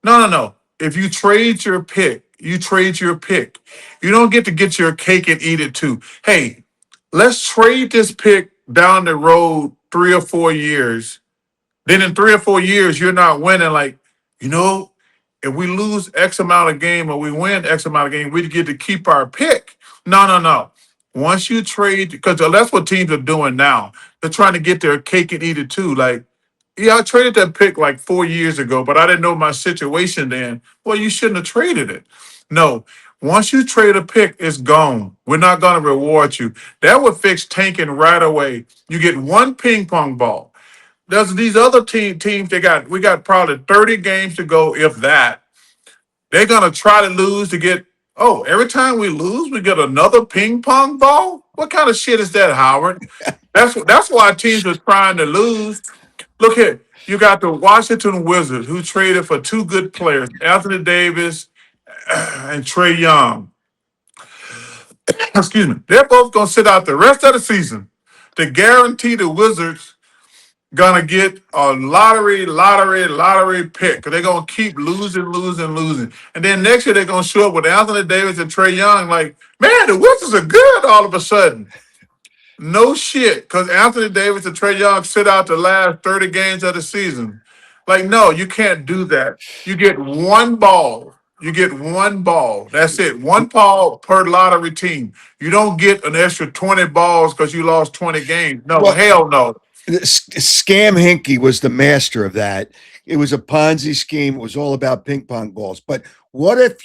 No, no, no. If you trade your pick, you trade your pick. You don't get to get your cake and eat it too. Hey, let's trade this pick down the road 3 or 4 years. Then in 3 or 4 years, you're not winning. Like, you know, if we lose X amount of game or we win X amount of game, we get to keep our pick. No, no, no. Once you trade, because that's what teams are doing now. They're trying to get their cake and eat it too. Like, yeah, I traded that pick like 4 years ago, but I didn't know my situation then. Well, you shouldn't have traded it. No, once you trade a pick, it's gone. We're not going to reward you. That would fix tanking right away. You get one ping pong ball. There's these other teams. We got probably 30 games to go, if that. They're gonna try to lose to get. Oh, every time we lose, we get another ping pong ball. What kind of shit is that, Howard? That's why teams are trying to lose. Look here, you got the Washington Wizards who traded for two good players, Anthony Davis and Trey Young. Excuse me. They're both gonna sit out the rest of the season to guarantee the Wizards gonna get a lottery pick. They're gonna keep losing. And then next year they're gonna show up with Anthony Davis and Trey Young, like, man, the Wizards are good all of a sudden. No shit, because Anthony Davis and Trey Young sit out the last 30 games of the season. Like, no, you can't do that. You get one ball. You get one ball. That's it. One ball per lottery team. You don't get an extra 20 balls because you lost 20 games. No, Well, hell no. Scam Hinkie was the master of that. It was a Ponzi scheme. It was all about ping pong balls. But what if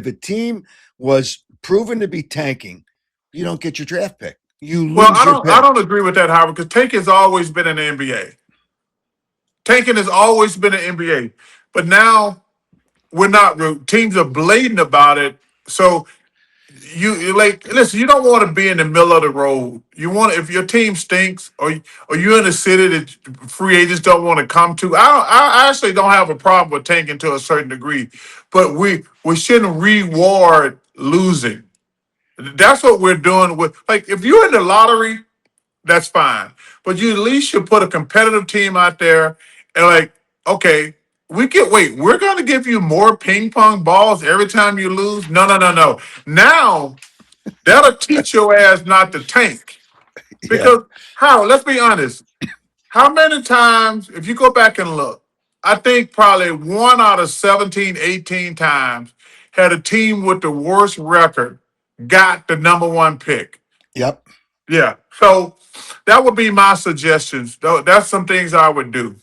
a team was proven to be tanking, you don't get your draft pick. You Well, lose your I pick. don't agree with that, Howard, because tanking has always been in the NBA. Tanking has always been in the NBA. But now we're not teams are blatant about it. So you like listen, you don't want to be in the middle of the road. You want if your team stinks or you're in a city that free agents don't want to come to. I actually don't have a problem with tanking to a certain degree, but we shouldn't reward losing. That's what we're doing with like if you're in the lottery, that's fine. But you at least should put a competitive team out there and like, okay, we're gonna give you more ping pong balls every time you lose. No, no, no, no. Now that'll teach your ass not to tank. Yeah. Because how, let's be honest, how many times, if you go back and look, I think probably 1 out of 17, 18 times had a team with the worst record got the number one pick. Yep. Yeah. So that would be my suggestions. That's some things I would do.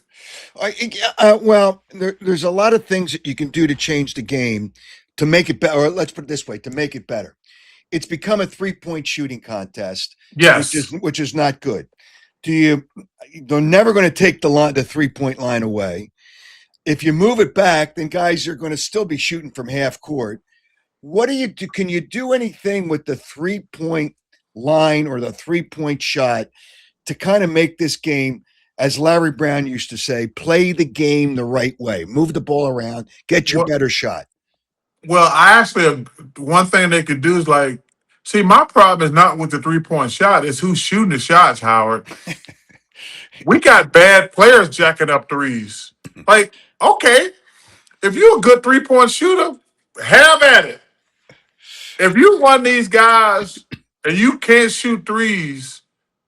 Well, there's a lot of things that you can do to change the game to make it better. Or let's put it this way: to make it better. It's become a 3-point shooting contest, Yes. which is not good. They're never going to take the 3-point line away. If you move it back, then guys are going to still be shooting from half court. What do you do? Can you do anything with the 3-point line or the 3-point shot to kind of make this game, as Larry Brown used to say, play the game the right way, move the ball around, get your Well, better shot? well, I actually one thing they could do is like, see, my problem is not with the 3-point shot; it's who's shooting the shots, Howard. We got bad players jacking up threes. Like, okay, if you're a good 3-point shooter, have at it. If you one of these guys and you can't shoot threes,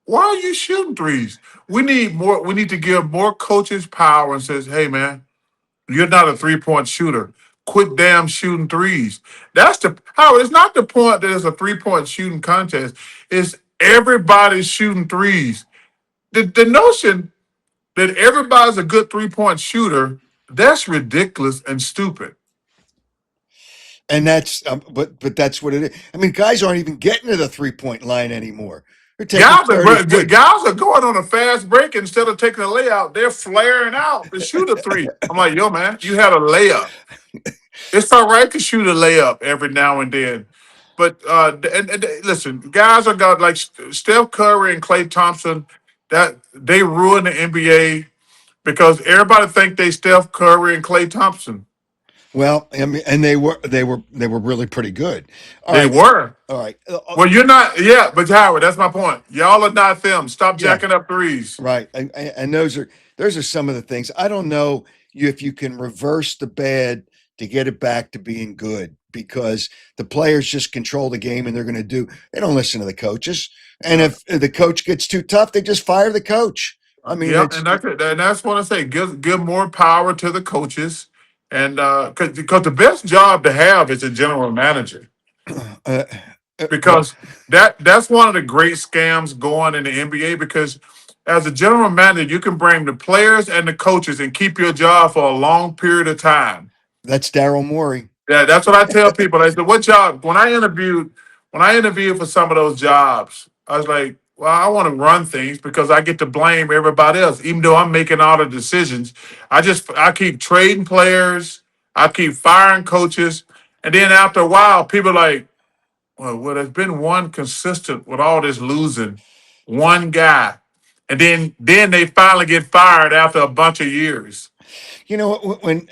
why are you shooting threes? We need more. We need to give more coaches power and says, hey man, You're not a 3-point shooter. Quit damn shooting threes. That's the Howard. It's not the point that it's a 3-point shooting contest. It's everybody's shooting threes. The notion that everybody's a good 3-point shooter, that's ridiculous and stupid. And that's but that's what it is. I mean, guys aren't even getting to the 3-point line anymore. They're taking 30, 40. Guys are going on a fast break instead of taking a layout. They're flaring out to shoot a three. I'm like, yo, man, you had a layup. It's all right to shoot a layup every now and then. But and listen, guys are got like Steph Curry and Klay Thompson, that they ruin the NBA because everybody think they Steph Curry and Klay Thompson. Well, I mean, and they were really pretty good. They were. All right. Well, you're not. Yeah, but Howard, that's my point. Y'all are not them. Stop Yeah. jacking up threes. Right. And those are some of the things. I don't know if you can reverse the bad to get it back to being good, because the players just control the game and they don't listen to the coaches. And if the coach gets too tough, they just fire the coach. I mean, Yeah, and that's what I say. Give more power to the coaches, and because the best job to have is a general manager. uh, Because that's one of the great scams going in the NBA. Because as a general manager, you can bring the players and the coaches and keep your job for a long period of time. that's Daryl Morey. Yeah, that's what I tell people. I said, "What job?" When I interviewed for some of those jobs, I was like, "Well, I want to run things because I get to blame everybody else, even though I'm making all the decisions. I keep trading players, I keep firing coaches, and then after a while, people are like, well, there's been one consistent with all this losing, one guy, and then they finally get fired after a bunch of years." You know, when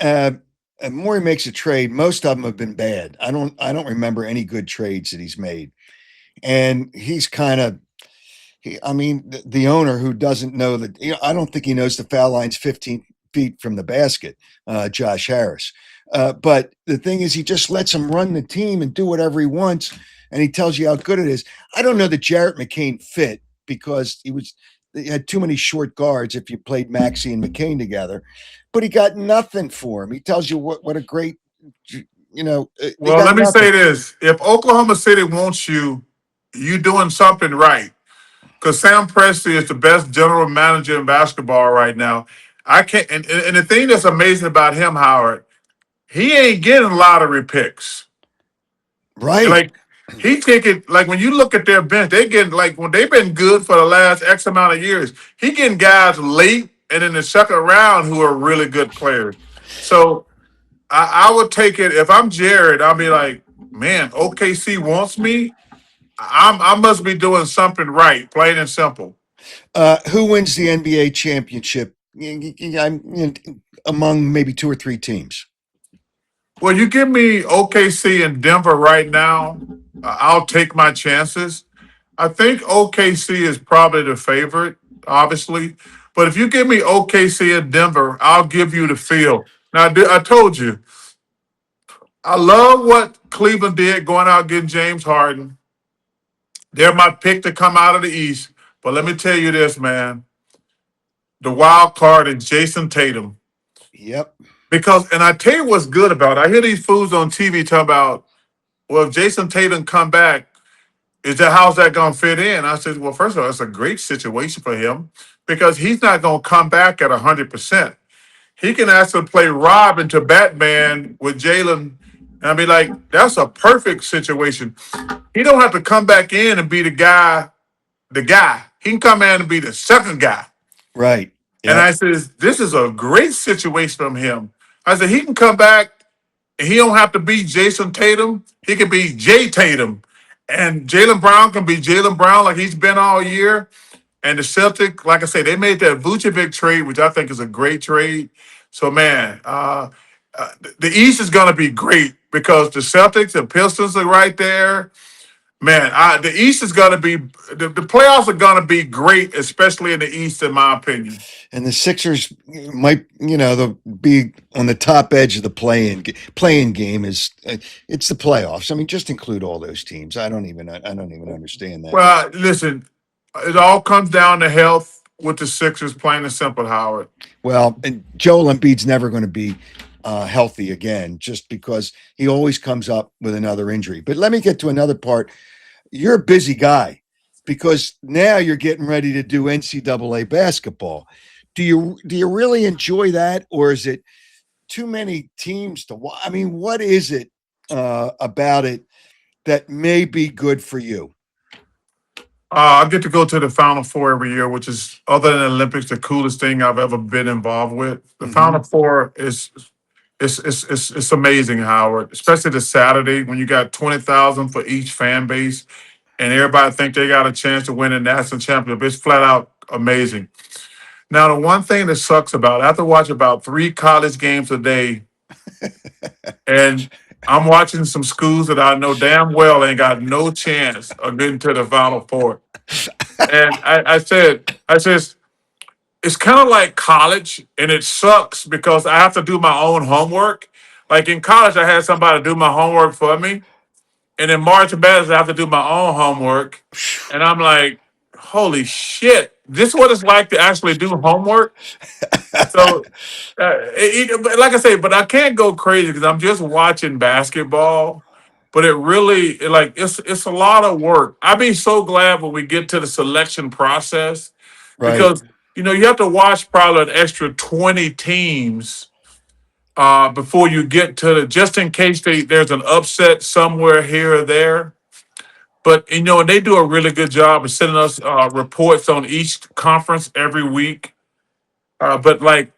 Morey makes a trade, most of them have been bad. I don't remember any good trades that he's made. And he's kind of, I mean, the owner who doesn't know that, I don't think he knows the foul line's 15 feet from the basket, Josh Harris. But the thing is, he just lets him run the team and do whatever he wants. And he tells you how good it is. I don't know that Jarrett McCain fit because he had too many short guards if you played Maxey and McCain together, but he got nothing for him. He tells you what a great, Well, let me say this. If Oklahoma City wants you, you doing something right. Because Sam Presti is the best general manager in basketball right now. I can't, and the thing that's amazing about him, Howard, he ain't getting lottery picks. Right. Like he taking, like when you look at their bench, they getting, like when they've been good for the last X amount of years, he getting guys late and in the second round who are really good players. So I would take it if I'm Jared. I'll be like, man, OKC wants me. I must be doing something right, plain and simple. Who wins the NBA championship? Among maybe two or three teams. Well, you give me OKC and Denver right now, I'll take my chances. I think OKC is probably the favorite, obviously. But if you give me OKC and Denver, I'll give you the field. Now, I told you, I love what Cleveland did going out getting James Harden. They're my pick to come out of the East. But let me tell you this, man. The wild card is Jason Tatum. Yep. And I tell you what's good about it. I hear these fools on TV talk about, well, if Jason Tatum come back, how's that going to fit in? I said, well, first of all, it's a great situation for him because he's not going to come back at 100%. He can actually play Robin to Batman with Jalen. And I'd be like, that's a perfect situation. He don't have to come back in and be the guy. He can come in and be the second guy. Right. Yep. And I said, this is a great situation from him. I said, he can come back and he don't have to be Jason Tatum. He can be Jay Tatum. And Jaylen Brown can be Jaylen Brown like he's been all year. And the Celtics, like I say, they made that Vucevic trade, which I think is a great trade. So, man, the East is going to be great because the Celtics and Pistons are right there. Man, the East is going to be the playoffs are going to be great, especially in the East, in my opinion. And the Sixers might, they'll be on the top edge of the playing game. It's the playoffs. I mean, just include all those teams. I don't even understand that. Well, listen, it all comes down to health with the Sixers, plain and simple, Howard. Well, and Joel Embiid's never going to be healthy again, just because he always comes up with another injury. But let me get to another part. You're a busy guy because now you're getting ready to do NCAA basketball. Do you really enjoy that, or is it too many teams to watch? I mean, what is it about it that may be good for you? I get to go to the Final Four every year, which is, other than the Olympics, the coolest thing I've ever been involved with. The Final Four is it's amazing, Howard. Especially the Saturday when you got 20,000 for each fan base, and everybody think they got a chance to win a national championship. It's flat out amazing. Now, the one thing that sucks about, I have to watch about 3 college games a day, and I'm watching some schools that I know damn well ain't got no chance of getting to the Final Four. And I said, it's kind of like college, and it sucks because I have to do my own homework. Like in college, I had somebody do my homework for me, and in March Madness, I have to do my own homework, and I'm like, holy shit, this is what it's like to actually do homework. So, like I say, but I can't go crazy because I'm just watching basketball. But it really, it's a lot of work. I'd be so glad when we get to the selection process, Right. because you have to watch probably an extra 20 teams before you get to just in case there's an upset somewhere here or there. But and they do a really good job of sending us reports on each conference every week. But like,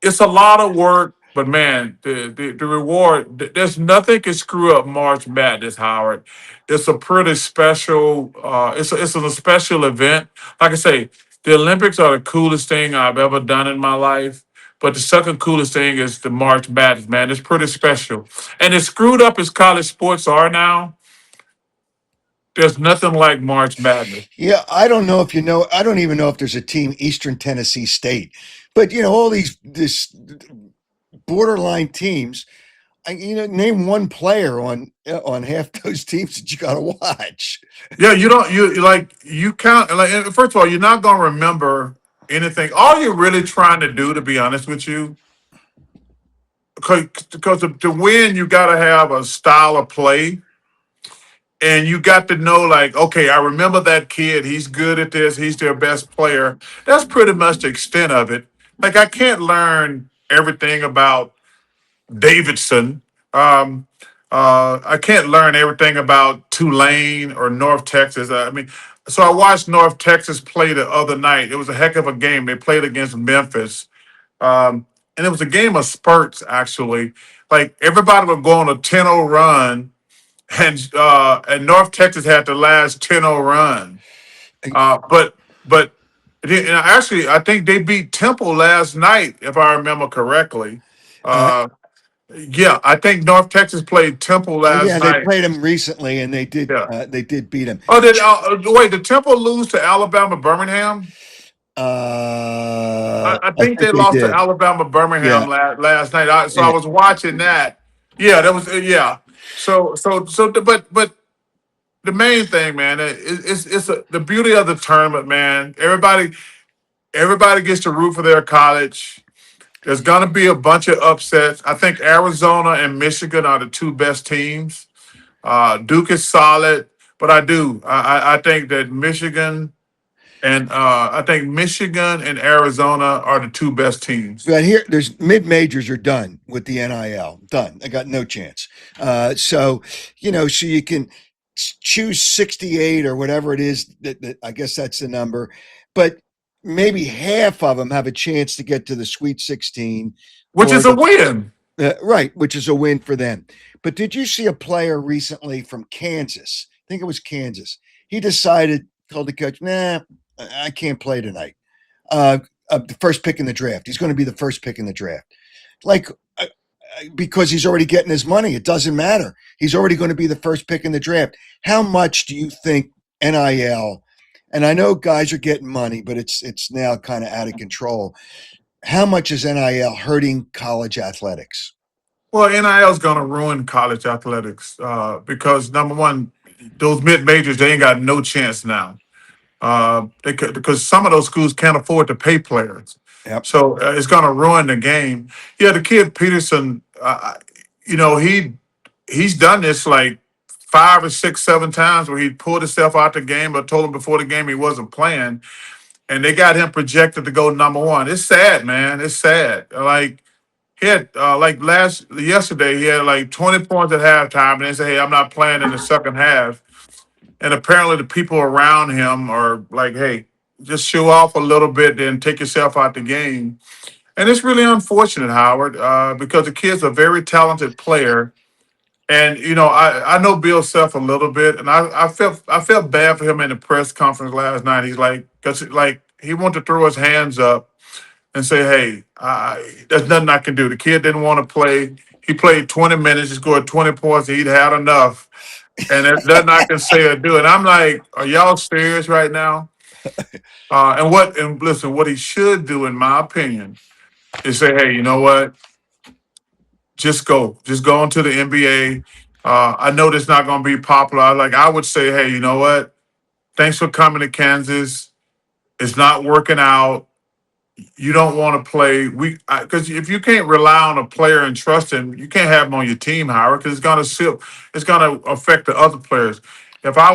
it's a lot of work, but man, the reward, there's nothing can screw up March Madness, Howard. It's a pretty special, it's a special event. Like I say, the Olympics are the coolest thing I've ever done in my life. But the second coolest thing is the March Madness, man. It's pretty special. And as screwed up as college sports are now, there's nothing like March Madness. Yeah, I don't know if you know. I don't even know if there's a team, Eastern Tennessee State, but all this borderline teams. Name one player on half those teams that you got to watch. Yeah, you count, like, first of all, you're not gonna remember anything. All you're really trying to do, to be honest with you, because to win, you got to have a style of play, and you got to know, like, okay, I remember that kid. He's good at this. He's their best player. That's pretty much the extent of it. Like, I can't learn everything about Davidson. Um, I can't learn everything about Tulane or North Texas. I mean, so I watched North Texas play the other night. It was a heck of a game. They played against Memphis. And it was a game of spurts, actually. Like, everybody would go on a 10-0 run, and North Texas had the last 10-0 run. But actually, I think they beat Temple last night, if I remember correctly. Uh, Yeah, I think North Texas played Temple last yeah, they night. played him recently, and Yeah. they did beat him. Oh, did Temple lose to Alabama Birmingham? I I think think they they lost to did. Alabama Birmingham Yeah, last night. So I yeah. was watching that. Yeah, that was yeah. But the main thing, man, the beauty of the tournament, man. Everybody gets to root for their college. There's gonna be a bunch of upsets. I think Arizona and Michigan are the 2 best teams. Duke is solid, but I think that Michigan and Arizona are the 2 best teams. But here, there's mid majors are done with the NIL. Done. I got no chance. So you can choose 68 or whatever it is. That I guess that's the number, but maybe half of them have a chance to get to the Sweet 16, Which or is a win. right, which is a win for them. But did you see a player recently from Kansas? I think it was Kansas. He decided, told the coach, "Nah, I can't play tonight." Uh, the first pick in the draft. He's going to be the first pick in the draft. Like, because he's already getting his money. It doesn't matter. He's already going to be the first pick in the draft. How much do you think NIL? And I know guys are getting money, but it's now kind of out of control. How much is NIL hurting college athletics? Well, NIL is going to ruin college athletics because, number one, those mid majors, they ain't got no chance now. Because some of those schools can't afford to pay players. Yep. So it's going to ruin the game. Yeah, the kid Peterson, you know, he's done this like 5 or 6, 7 times where he pulled himself out the game or told him before the game he wasn't playing, and they got him projected to go number one. It's sad, man. It's sad. Like he had like yesterday, he had like 20 points at halftime, and they say, "Hey, I'm not playing in the second half." And apparently, the people around him are like, "Hey, just show off a little bit, then take yourself out the game." And it's really unfortunate, Howard, because the kid's a very talented player. And you know, I know Bill Self a little bit, and I felt bad for him in the press conference last night. He's like, because like he wanted to throw his hands up and say, "Hey, there's nothing I can do." The kid didn't want to play. He played 20 minutes, he scored 20 points, he'd had enough, and there's nothing I can say or do. And I'm like, "Are y'all serious right now?" And listen, what he should do, in my opinion, is say, "Hey, you know what? Just go into the NBA. I know this not going to be popular. Like I would say, hey, you know what? Thanks for coming to Kansas. It's not working out. You don't want to play. Because if you can't rely on a player and trust him, you can't have him on your team, Howard. Because it's going to affect the other players. If I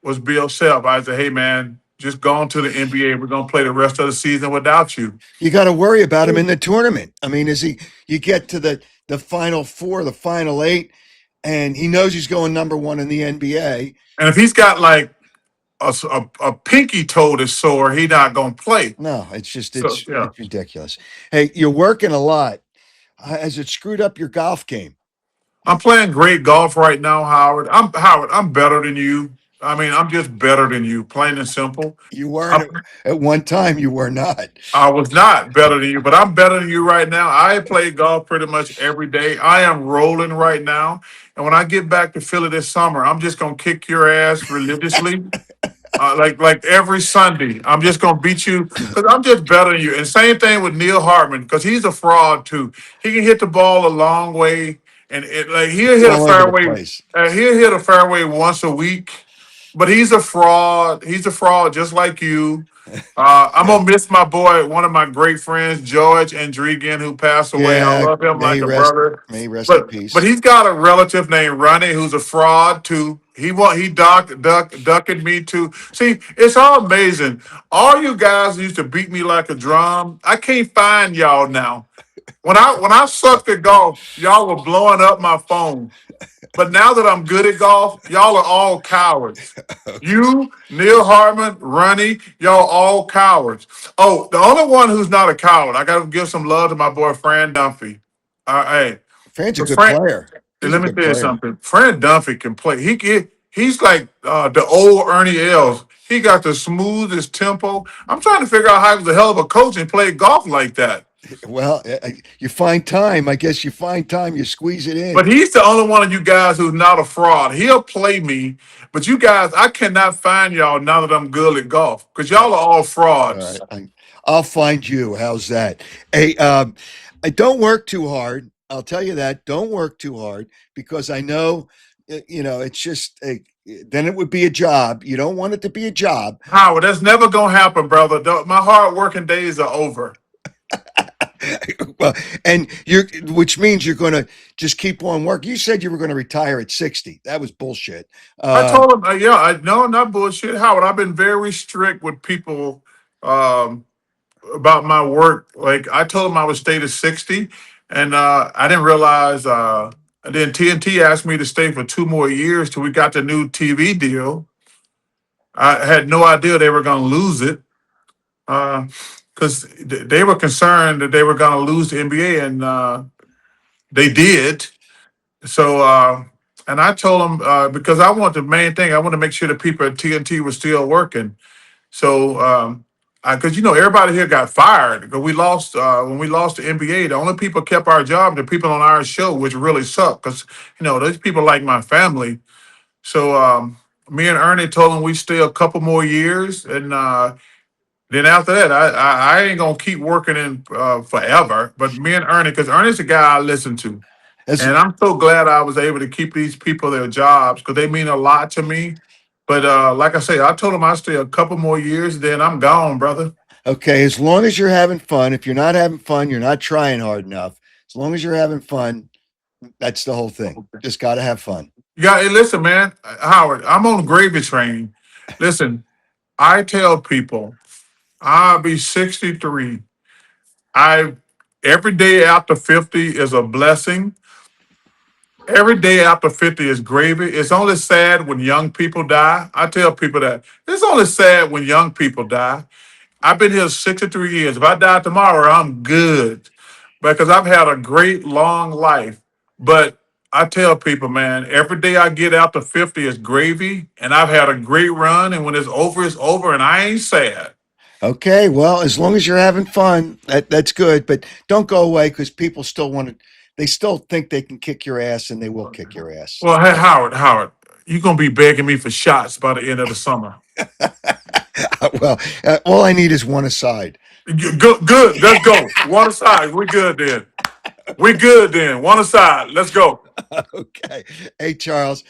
was Bill Self, I'd say, hey man, just go into the NBA. We're going to play the rest of the season without you. You got to worry about him in the tournament. I mean, you get to the final four, the final eight, and he knows he's going number one in the NBA. And if he's got like a pinky toe that's sore, he not gonna play. No, it's just So yeah, it's ridiculous. Hey, you're working a lot. Has it screwed up your golf game? I'm playing great golf right now, Howard. I'm better than you. I mean, I'm just better than you, plain and simple. You I, weren't at one time. You were not. I was not better than you, but I'm better than you right now. I play golf pretty much every day. I am rolling right now, and when I get back to Philly this summer, I'm just gonna kick your ass religiously. Like every Sunday, I'm just gonna beat you because I'm just better than you. And same thing with Neil Hartman because he's a fraud too. He can hit the ball a long way, and he'll It's hit a all over the fairway. place. He'll hit a fairway once a week, but he's a fraud. He's a fraud just like you. I'm gonna miss my boy, one of my great friends, George Andrigan, who passed away. I Yeah, love him like a brother. may he rest in But peace. he's got a relative named Ronnie who's a fraud too. He ducking me too. See, it's all amazing. All you guys used to beat me like a drum. I can't find y'all now. When I sucked at golf, y'all were blowing up my phone. But now that I'm good at golf, y'all are all cowards. You, Neil Hartman, Ronnie, y'all all cowards. Oh, the only one who's not a coward, I got to give some love to my boy Fran Dunphy. Hey, Fran's a but good player. He's a let me good tell you player. something. Fran Dunphy can play. He's like the old Ernie Els. He got the smoothest tempo. I'm trying to figure out how he was a hell of a coach and played golf like that. Well, you find time. I guess you find time. You squeeze it in. But he's the only one of you guys who's not a fraud. He'll play me, but you guys, I cannot find y'all now that I'm good at golf because y'all are all All frauds. right, I'll find you. How's that? Hey, I don't work too hard. I'll tell you that. Don't work too hard because I know, it's just then it would be a job. You don't want it to be a job. Howard, that's never gonna happen, brother. My hard working days are over. Well, which means you're going to just keep on working. You said you were going to retire at 60. That was bullshit. I Uh, told him, no, not bullshit, Howard. I've been very strict with people um, about my work. Like I told him I would stay to 60, and I didn't realize. And then TNT asked me to stay for 2 more years till we got the new TV deal. I had no idea they were going to lose it because they were concerned that they were going to lose the NBA, and they did. So, and I told them because I want the main thing, I want to make sure the people at TNT were still working. So, because everybody here got fired because we lost when we lost the NBA. The only people kept our job, the people on our show, which really sucked because those people like my family. So, me and Ernie told them we stay a couple more years, and then after that, I ain't gonna keep working in forever. But me and Ernie, because Ernie's the guy I listen to. as And I'm so glad I was able to keep these people their jobs because they mean a lot to me. But like I say, I told them I'd stay a couple more years, then I'm gone, brother. Okay, as long as you're having fun. If you're not having fun, you're not trying hard enough. As long as you're having fun, that's the whole thing. Just got to have fun. Yeah, hey, listen, man, Howard, I'm on the gravy train. Listen, I tell people I'll be 63. I Every day after 50 is a blessing. Every day after 50 is gravy. It's only sad when young people die. I tell people that. It's only sad when young people die. I've been here 63 years. If I die tomorrow, I'm good because I've had a great long life. But I tell people, man, every day I get out to 50 is gravy, and I've had a great run. And when it's over, and I ain't sad. Okay, well, as long as you're having fun, that's good. But don't go away because people still want to. They still think they can kick your ass, and they will kick your ass. Well, hey, Howard, you're going to be begging me for shots by the end of the summer. Well, all I need is one aside. Good. Let's go. One aside. We good then. One aside. Let's go. Okay. Hey, Charles,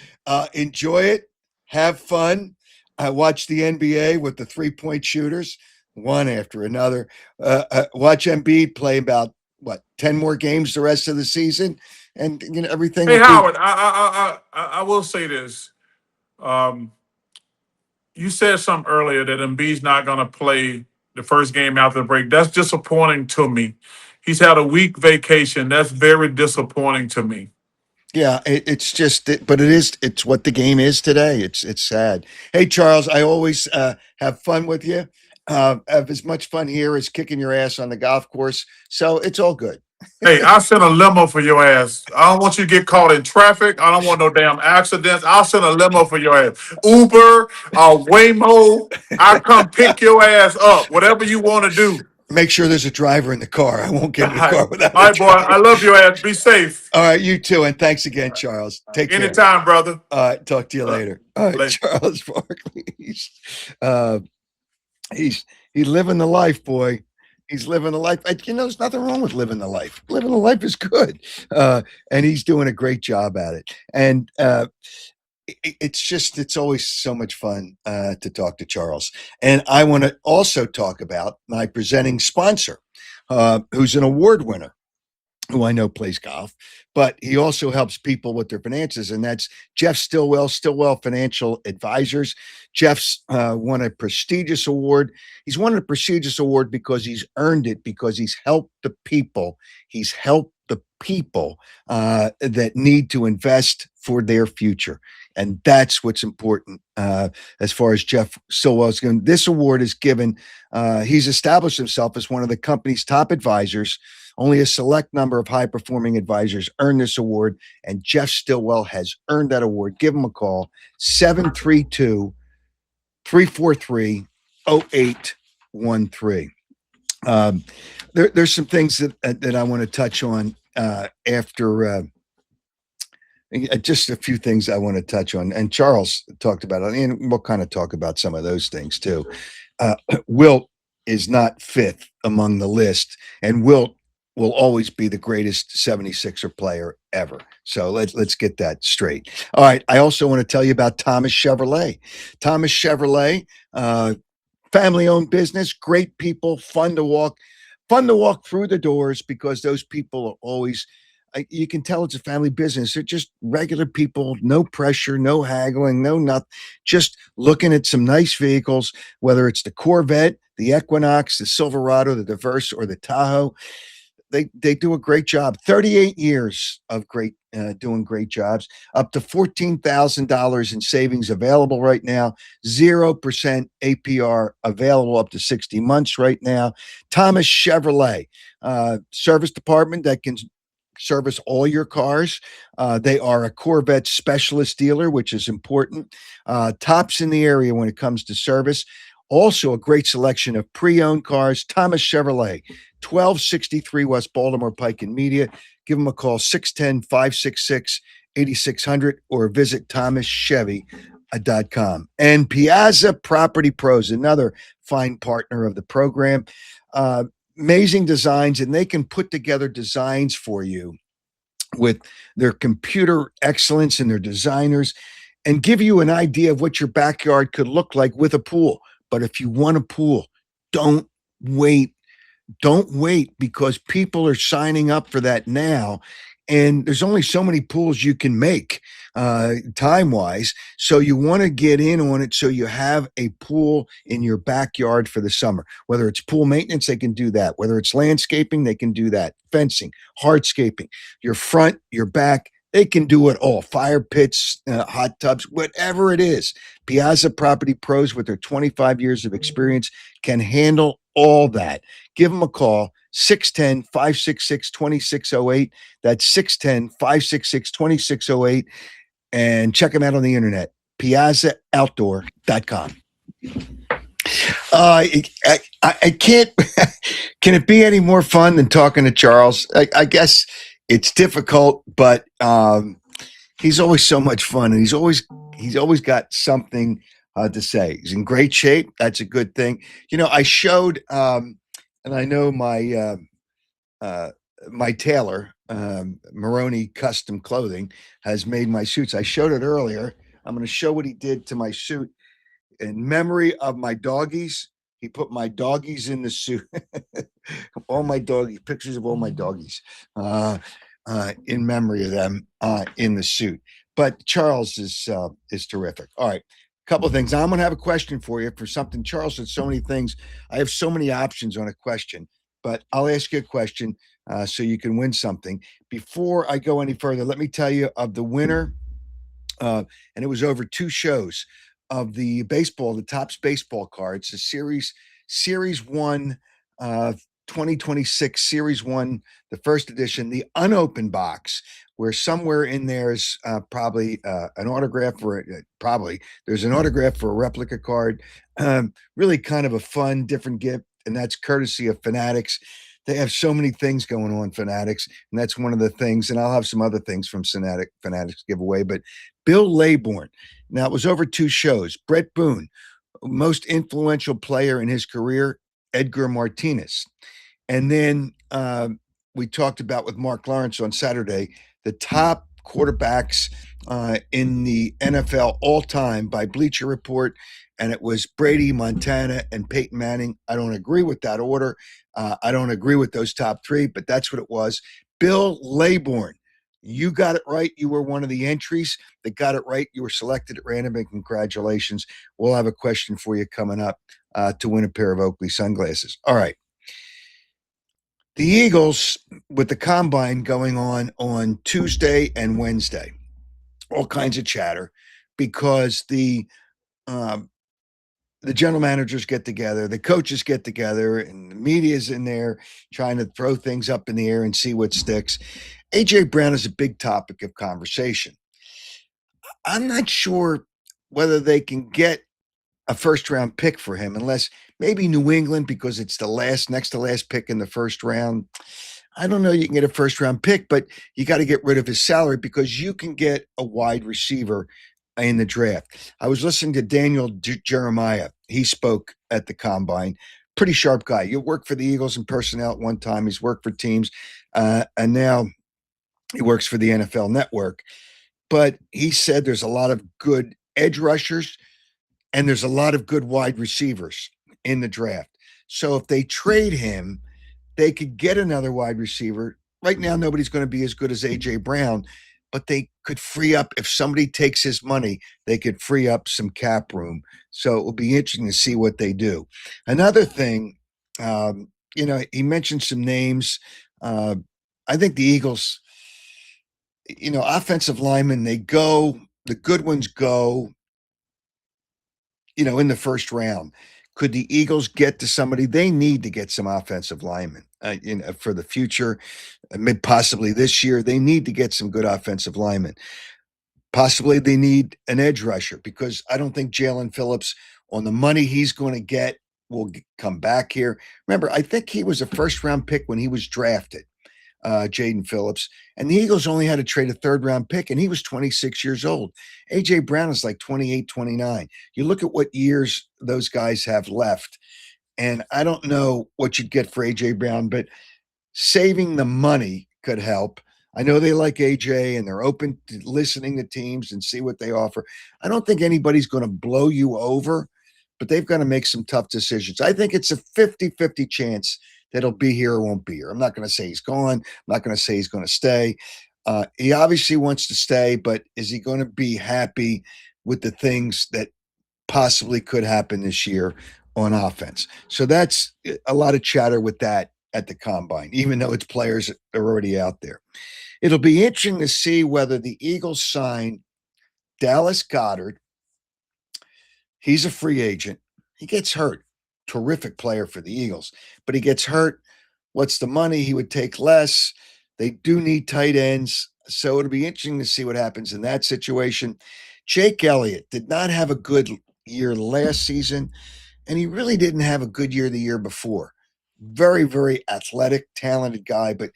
enjoy it. Have fun. I watch the NBA with the 3-point shooters, one after another. Watch Embiid play about, 10 more games the rest of the season, and everything Hey, will be. Howard, I will say this. Um, you said something earlier that Embiid's not going to play the first game after the break. That's disappointing to me. He's had a week vacation. That's very disappointing to me. Yeah, it's just, but it's what the game is today. It's sad. Hey, Charles, I always have fun with you. Have as much fun here as kicking your ass on the golf course. So it's all good. Hey, I'll send a limo for your ass. I don't want you to get caught in traffic. I don't want no damn accidents. I'll send a limo for your ass. Uber, Waymo, I'll come pick your ass up. Whatever you want to do. Make sure there's a driver in the car. I won't get in the car without All a right, boy. driver. I love your ass. Be safe. All right, you too. And thanks again, Charles. Take care. Anytime, brother. All right, talk to you later. All right, Later. Charles Barkley. He's living the life, boy. He's living the life. There's nothing wrong with living the life. Living the life is good, and he's doing a great job at it. And it's always so much fun to talk to Charles. And I want to also talk about my presenting sponsor, who's an award winner, who I know plays golf, but he also helps people with their finances, and that's Jeff Stillwell Financial Advisors. Jeff's won a prestigious award. He's won a prestigious award because he's earned it, because he's helped the people. He's helped the people that need to invest for their future. And that's what's important as far as Jeff Stillwell's going. This award is given. He's established himself as one of the company's top advisors. Only a select number of high-performing advisors earn this award, and Jeff Stillwell has earned that award. Give him a call, 732-343-0813. There's some things that I want to touch on after just a few things I want to touch on. And Charles talked about it, and we'll kind of talk about some of those things too. Wilt is not fifth among the list, and Wilt will always be the greatest 76er player ever. So let's get that straight. All right. I also want to tell you about Thomas Chevrolet. Thomas Chevrolet, family-owned business, great people, fun to walk through the doors, because those people are always, you can tell it's a family business. They're just regular people, no pressure, no haggling, no nothing, just looking at some nice vehicles, whether it's the Corvette, the Equinox, the Silverado, the Diverse, or the Tahoe. They do a great job. 38 years of doing great jobs. Up to $14,000 in savings available right now. 0% APR available up to 60 months right now. Thomas Chevrolet, service department that can service all your cars. They are a Corvette specialist dealer, which is important. Tops in the area when it comes to service. Also a great selection of pre-owned cars. Thomas Chevrolet, 1263 West Baltimore Pike and Media. Give them a call, 610-566-8600, or visit thomaschevy.com. And Piazza Property Pros, another fine partner of the program. Amazing designs, and they can put together designs for you with their computer excellence and their designers, and give you an idea of what your backyard could look like with a pool. But if you want a pool, don't wait Don't wait, because people are signing up for that now. And there's only so many pools you can make time wise. So you want to get in on it so you have a pool in your backyard for the summer. Whether it's pool maintenance, they can do that. Whether it's landscaping, they can do that. Fencing, hardscaping, your front, your back, they can do it all. Fire pits, hot tubs, whatever it is. Piazza Property Pros, with their 25 years of experience, can handle all that. Give them a call, 610-566-2608. That's 610-566-2608. And check them out on the internet, piazzaoutdoor.com. I can't. Can it be any more fun than talking to Charles? I guess it's difficult, but he's always so much fun, and he's always got something to say. He's in great shape. That's a good thing. I showed, and I know my my tailor, Maroney Custom Clothing, has made my suits. I showed it earlier. I'm going to show what he did to my suit in memory of my doggies. He put my doggies in the suit. All my doggies, pictures of all my doggies, in memory of them, in the suit. But Charles is terrific. All right, couple of things. I'm going to have a question for you for something. Charles said so many things. I have so many options on a question, but I'll ask you a question so you can win something. Before I go any further, let me tell you of the winner, and it was over 2 shows, of the baseball, the Topps baseball cards, the series 1, 2026 series 1, the first edition, the unopened box, where somewhere in there's probably an autograph for it. Probably there's an autograph for a replica card. Really kind of a fun, different gift, and that's courtesy of Fanatics. They have so many things going on, Fanatics, and that's one of the things. And I'll have some other things from Fanatics giveaway. But Bill Laybourne. Now, it was over 2 shows. Brett Boone, most influential player in his career, Edgar Martinez. And then we talked about with Mark Lawrence on Saturday, the top quarterbacks in the NFL all time by Bleacher Report. And it was Brady, Montana, and Peyton Manning. I don't agree with that order. I don't agree with those top 3, but that's what it was. Bill Laybourne. You got it right. You were one of the entries that got it right. You were selected at random, and congratulations. We'll have a question for you coming up to win a pair of Oakley sunglasses. All right. The Eagles, with the combine going on Tuesday and Wednesday, all kinds of chatter, because the general managers get together, the coaches get together, and the media's in there trying to throw things up in the air and see what sticks. A.J. Brown is a big topic of conversation. I'm not sure whether they can get a first-round pick for him, unless maybe New England, because it's the next to last pick in the first round. I don't know you can get a first-round pick, but you got to get rid of his salary, because you can get a wide receiver in the draft. I was listening to Daniel Jeremiah. He spoke at the combine. Pretty sharp guy. You worked for the Eagles in personnel at one time. He's worked for teams, and now he works for the NFL Network. But he said there's a lot of good edge rushers and there's a lot of good wide receivers in the draft. So if they trade him, they could get another wide receiver. Right now, nobody's going to be as good as A.J. Brown, but they could free up, if somebody takes his money, they could free up some cap room. So it will be interesting to see what they do. Another thing, he mentioned some names. I think the Eagles, offensive linemen, the good ones go, in the first round. Could the Eagles get to somebody? They need to get some offensive linemen for the future, possibly this year. They need to get some good offensive linemen. Possibly they need an edge rusher, because I don't think Jalen Phillips, on the money he's going to get, will come back here. Remember, I think he was a first-round pick when he was drafted, Jaden Phillips, and the Eagles only had to trade a 3rd-round pick, and he was 26 years old. A.J. Brown is like 28, 29. You look at what years those guys have left, and I don't know what you'd get for A.J. Brown, but saving the money could help. I know they like AJ and they're open to listening to teams and see what they offer. I don't think anybody's going to blow you over, but they've got to make some tough decisions. I think it's a 50-50 chance that he'll be here or won't be here. I'm not going to say he's gone. I'm not going to say he's going to stay. He obviously wants to stay, but is he going to be happy with the things that possibly could happen this year on offense? So that's a lot of chatter with that at the combine, even though it's players that are already out there. It'll be interesting to see whether the Eagles sign Dallas Goedert. He's a free agent. He gets hurt. Terrific player for the Eagles, but he gets hurt. What's the money? He would take less. They do need tight ends. So it'll be interesting to see what happens in that situation. Jake Elliott did not have a good year last season, and he really didn't have a good year the year before. Very, very athletic, talented guy, but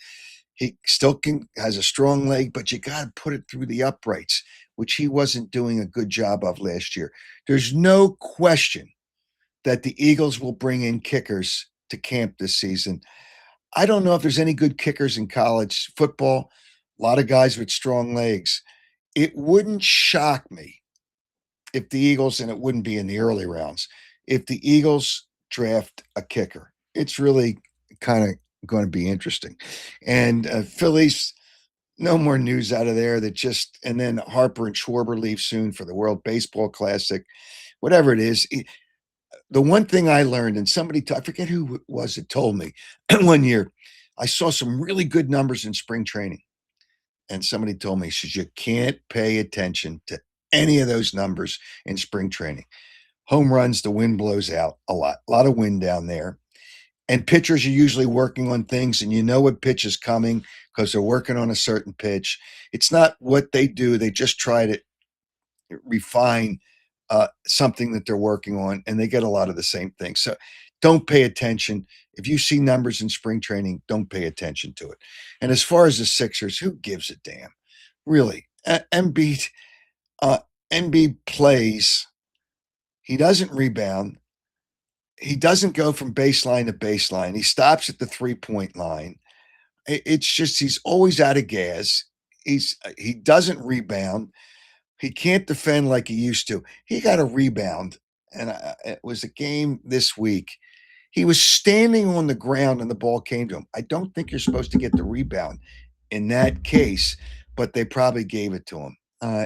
he still has a strong leg, but you got to put it through the uprights, which he wasn't doing a good job of last year. There's no question that the Eagles will bring in kickers to camp this season. I don't know if there's any good kickers in college football. A lot of guys with strong legs. It wouldn't shock me if the Eagles, and it wouldn't be in the early rounds, if the Eagles draft a kicker. It's really kind of going to be interesting. And Phillies, no more news out of there. And then Harper and Schwarber leave soon for the World Baseball Classic, whatever it is. The one thing I learned, and I forget who it was that told me one year, I saw some really good numbers in spring training. And somebody told me, says, you can't pay attention to any of those numbers in spring training. Home runs, the wind blows out a lot of wind down there. And pitchers are usually working on things, and you know what pitch is coming because they're working on a certain pitch. It's not what they do. They just try to refine something that they're working on, and they get a lot of the same things. So don't pay attention. If you see numbers in spring training, don't pay attention to it. And as far as the Sixers, who gives a damn? Really, Embiid plays. He doesn't rebound. He doesn't go from baseline to baseline. He stops at the 3-point line. It's just he's always out of gas. He doesn't rebound. He can't defend like he used to. He got a rebound, and it was a game this week. He was standing on the ground and the ball came to him. I don't think you're supposed to get the rebound in that case, but they probably gave it to him.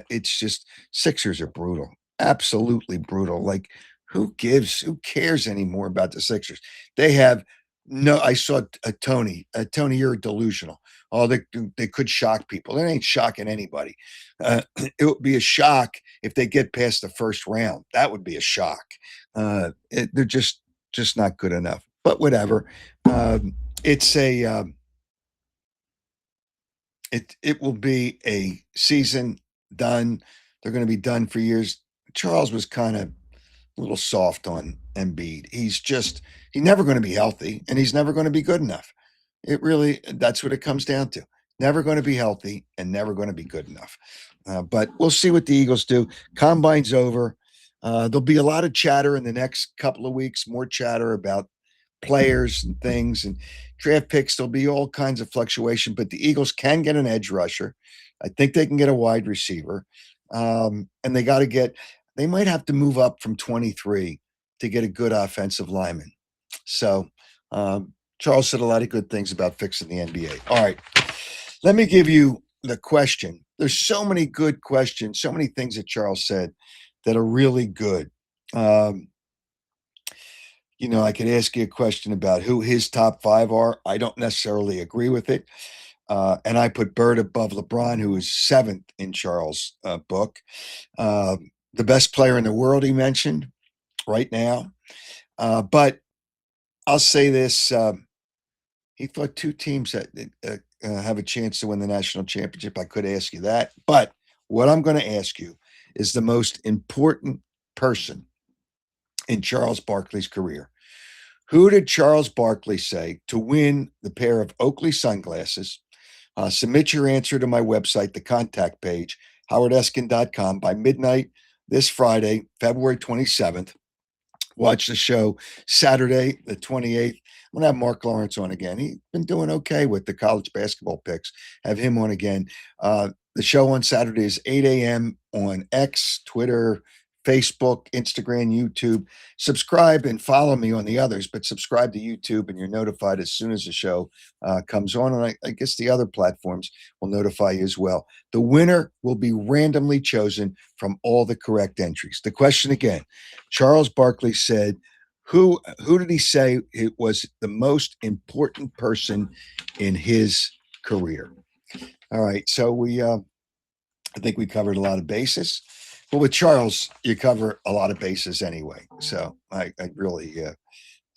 It's just Sixers are brutal, absolutely brutal. Like, who cares anymore about the Sixers? They have I saw Tony, you're delusional. Oh, they could shock people. They ain't shocking anybody. It would be a shock if they get past the first round. That would be a shock. They're just not good enough. But whatever. It's a it will be a season done. They're going to be done for years. Charles was kind of a little soft on Embiid. He's never going to be healthy, and he's never going to be good enough. That's what it comes down to. Never going to be healthy and never going to be good enough. But we'll see what the Eagles do. Combine's over. There'll be a lot of chatter in the next couple of weeks, more chatter about players and things and draft picks. There'll be all kinds of fluctuation, but the Eagles can get an edge rusher. I think they can get a wide receiver. And they might have to move up from 23 to get a good offensive lineman. So Charles said a lot of good things about fixing the NBA. All right. Let me give you the question. There's so many good questions, so many things that Charles said that are really good. I could ask you a question about who his top 5 are. I don't necessarily agree with it. And I put Bird above LeBron, who is 7th in Charles' book. The best player in the world, he mentioned right now. But I'll say this. He thought 2 teams that have a chance to win the national championship. I could ask you that. But what I'm going to ask you is the most important person in Charles Barkley's career. Who did Charles Barkley say to win the pair of Oakley sunglasses? Submit your answer to my website, the contact page, HowardEskin.com, by midnight this Friday, February 27th. Watch the show Saturday, the 28th. I'm going to have Mark Lawrence on again. He's been doing okay with the college basketball picks. Have him on again. The show on Saturday is 8 a.m. on X, Twitter, Facebook, Instagram, YouTube. Subscribe and follow me on the others, but subscribe to YouTube and you're notified as soon as the show comes on. And I guess the other platforms will notify you as well. The winner will be randomly chosen from all the correct entries. The question again, Charles Barkley said, who did he say it was the most important person in his career? All right, so I think we covered a lot of bases. Well, with Charles, you cover a lot of bases anyway. So I really,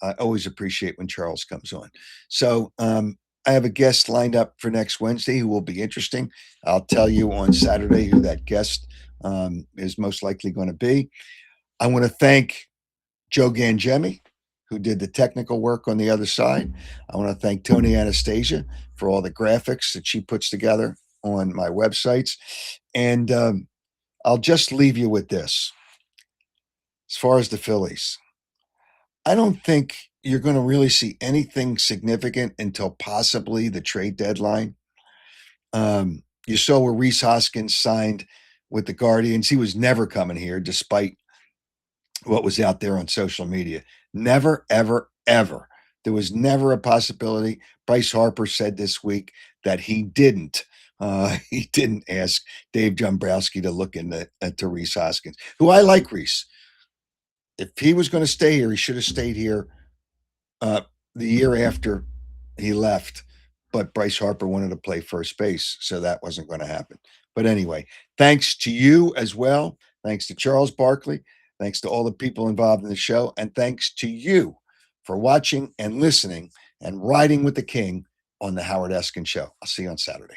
I always appreciate when Charles comes on. So I have a guest lined up for next Wednesday who will be interesting. I'll tell you on Saturday who that guest is most likely going to be. I want to thank Joe Gangemi, who did the technical work on the other side. I want to thank Tony Anastasia for all the graphics that she puts together on my websites. And I'll just leave you with this. As far as the Phillies, I don't think you're going to really see anything significant until possibly the trade deadline. You saw where Rhys Hoskins signed with the Guardians. He was never coming here, despite what was out there on social media. Never, ever, ever. There was never a possibility. Bryce Harper said this week that he didn't ask Dave Dombrowski to look into Rhys Hoskins, who I like Rhys. If he was going to stay here, he should have stayed here the year after he left. But Bryce Harper wanted to play first base, so that wasn't going to happen. But anyway, thanks to you as well. Thanks to Charles Barkley. Thanks to all the people involved in the show. And thanks to you for watching and listening and riding with the king on the Howard Eskin Show. I'll see you on Saturday.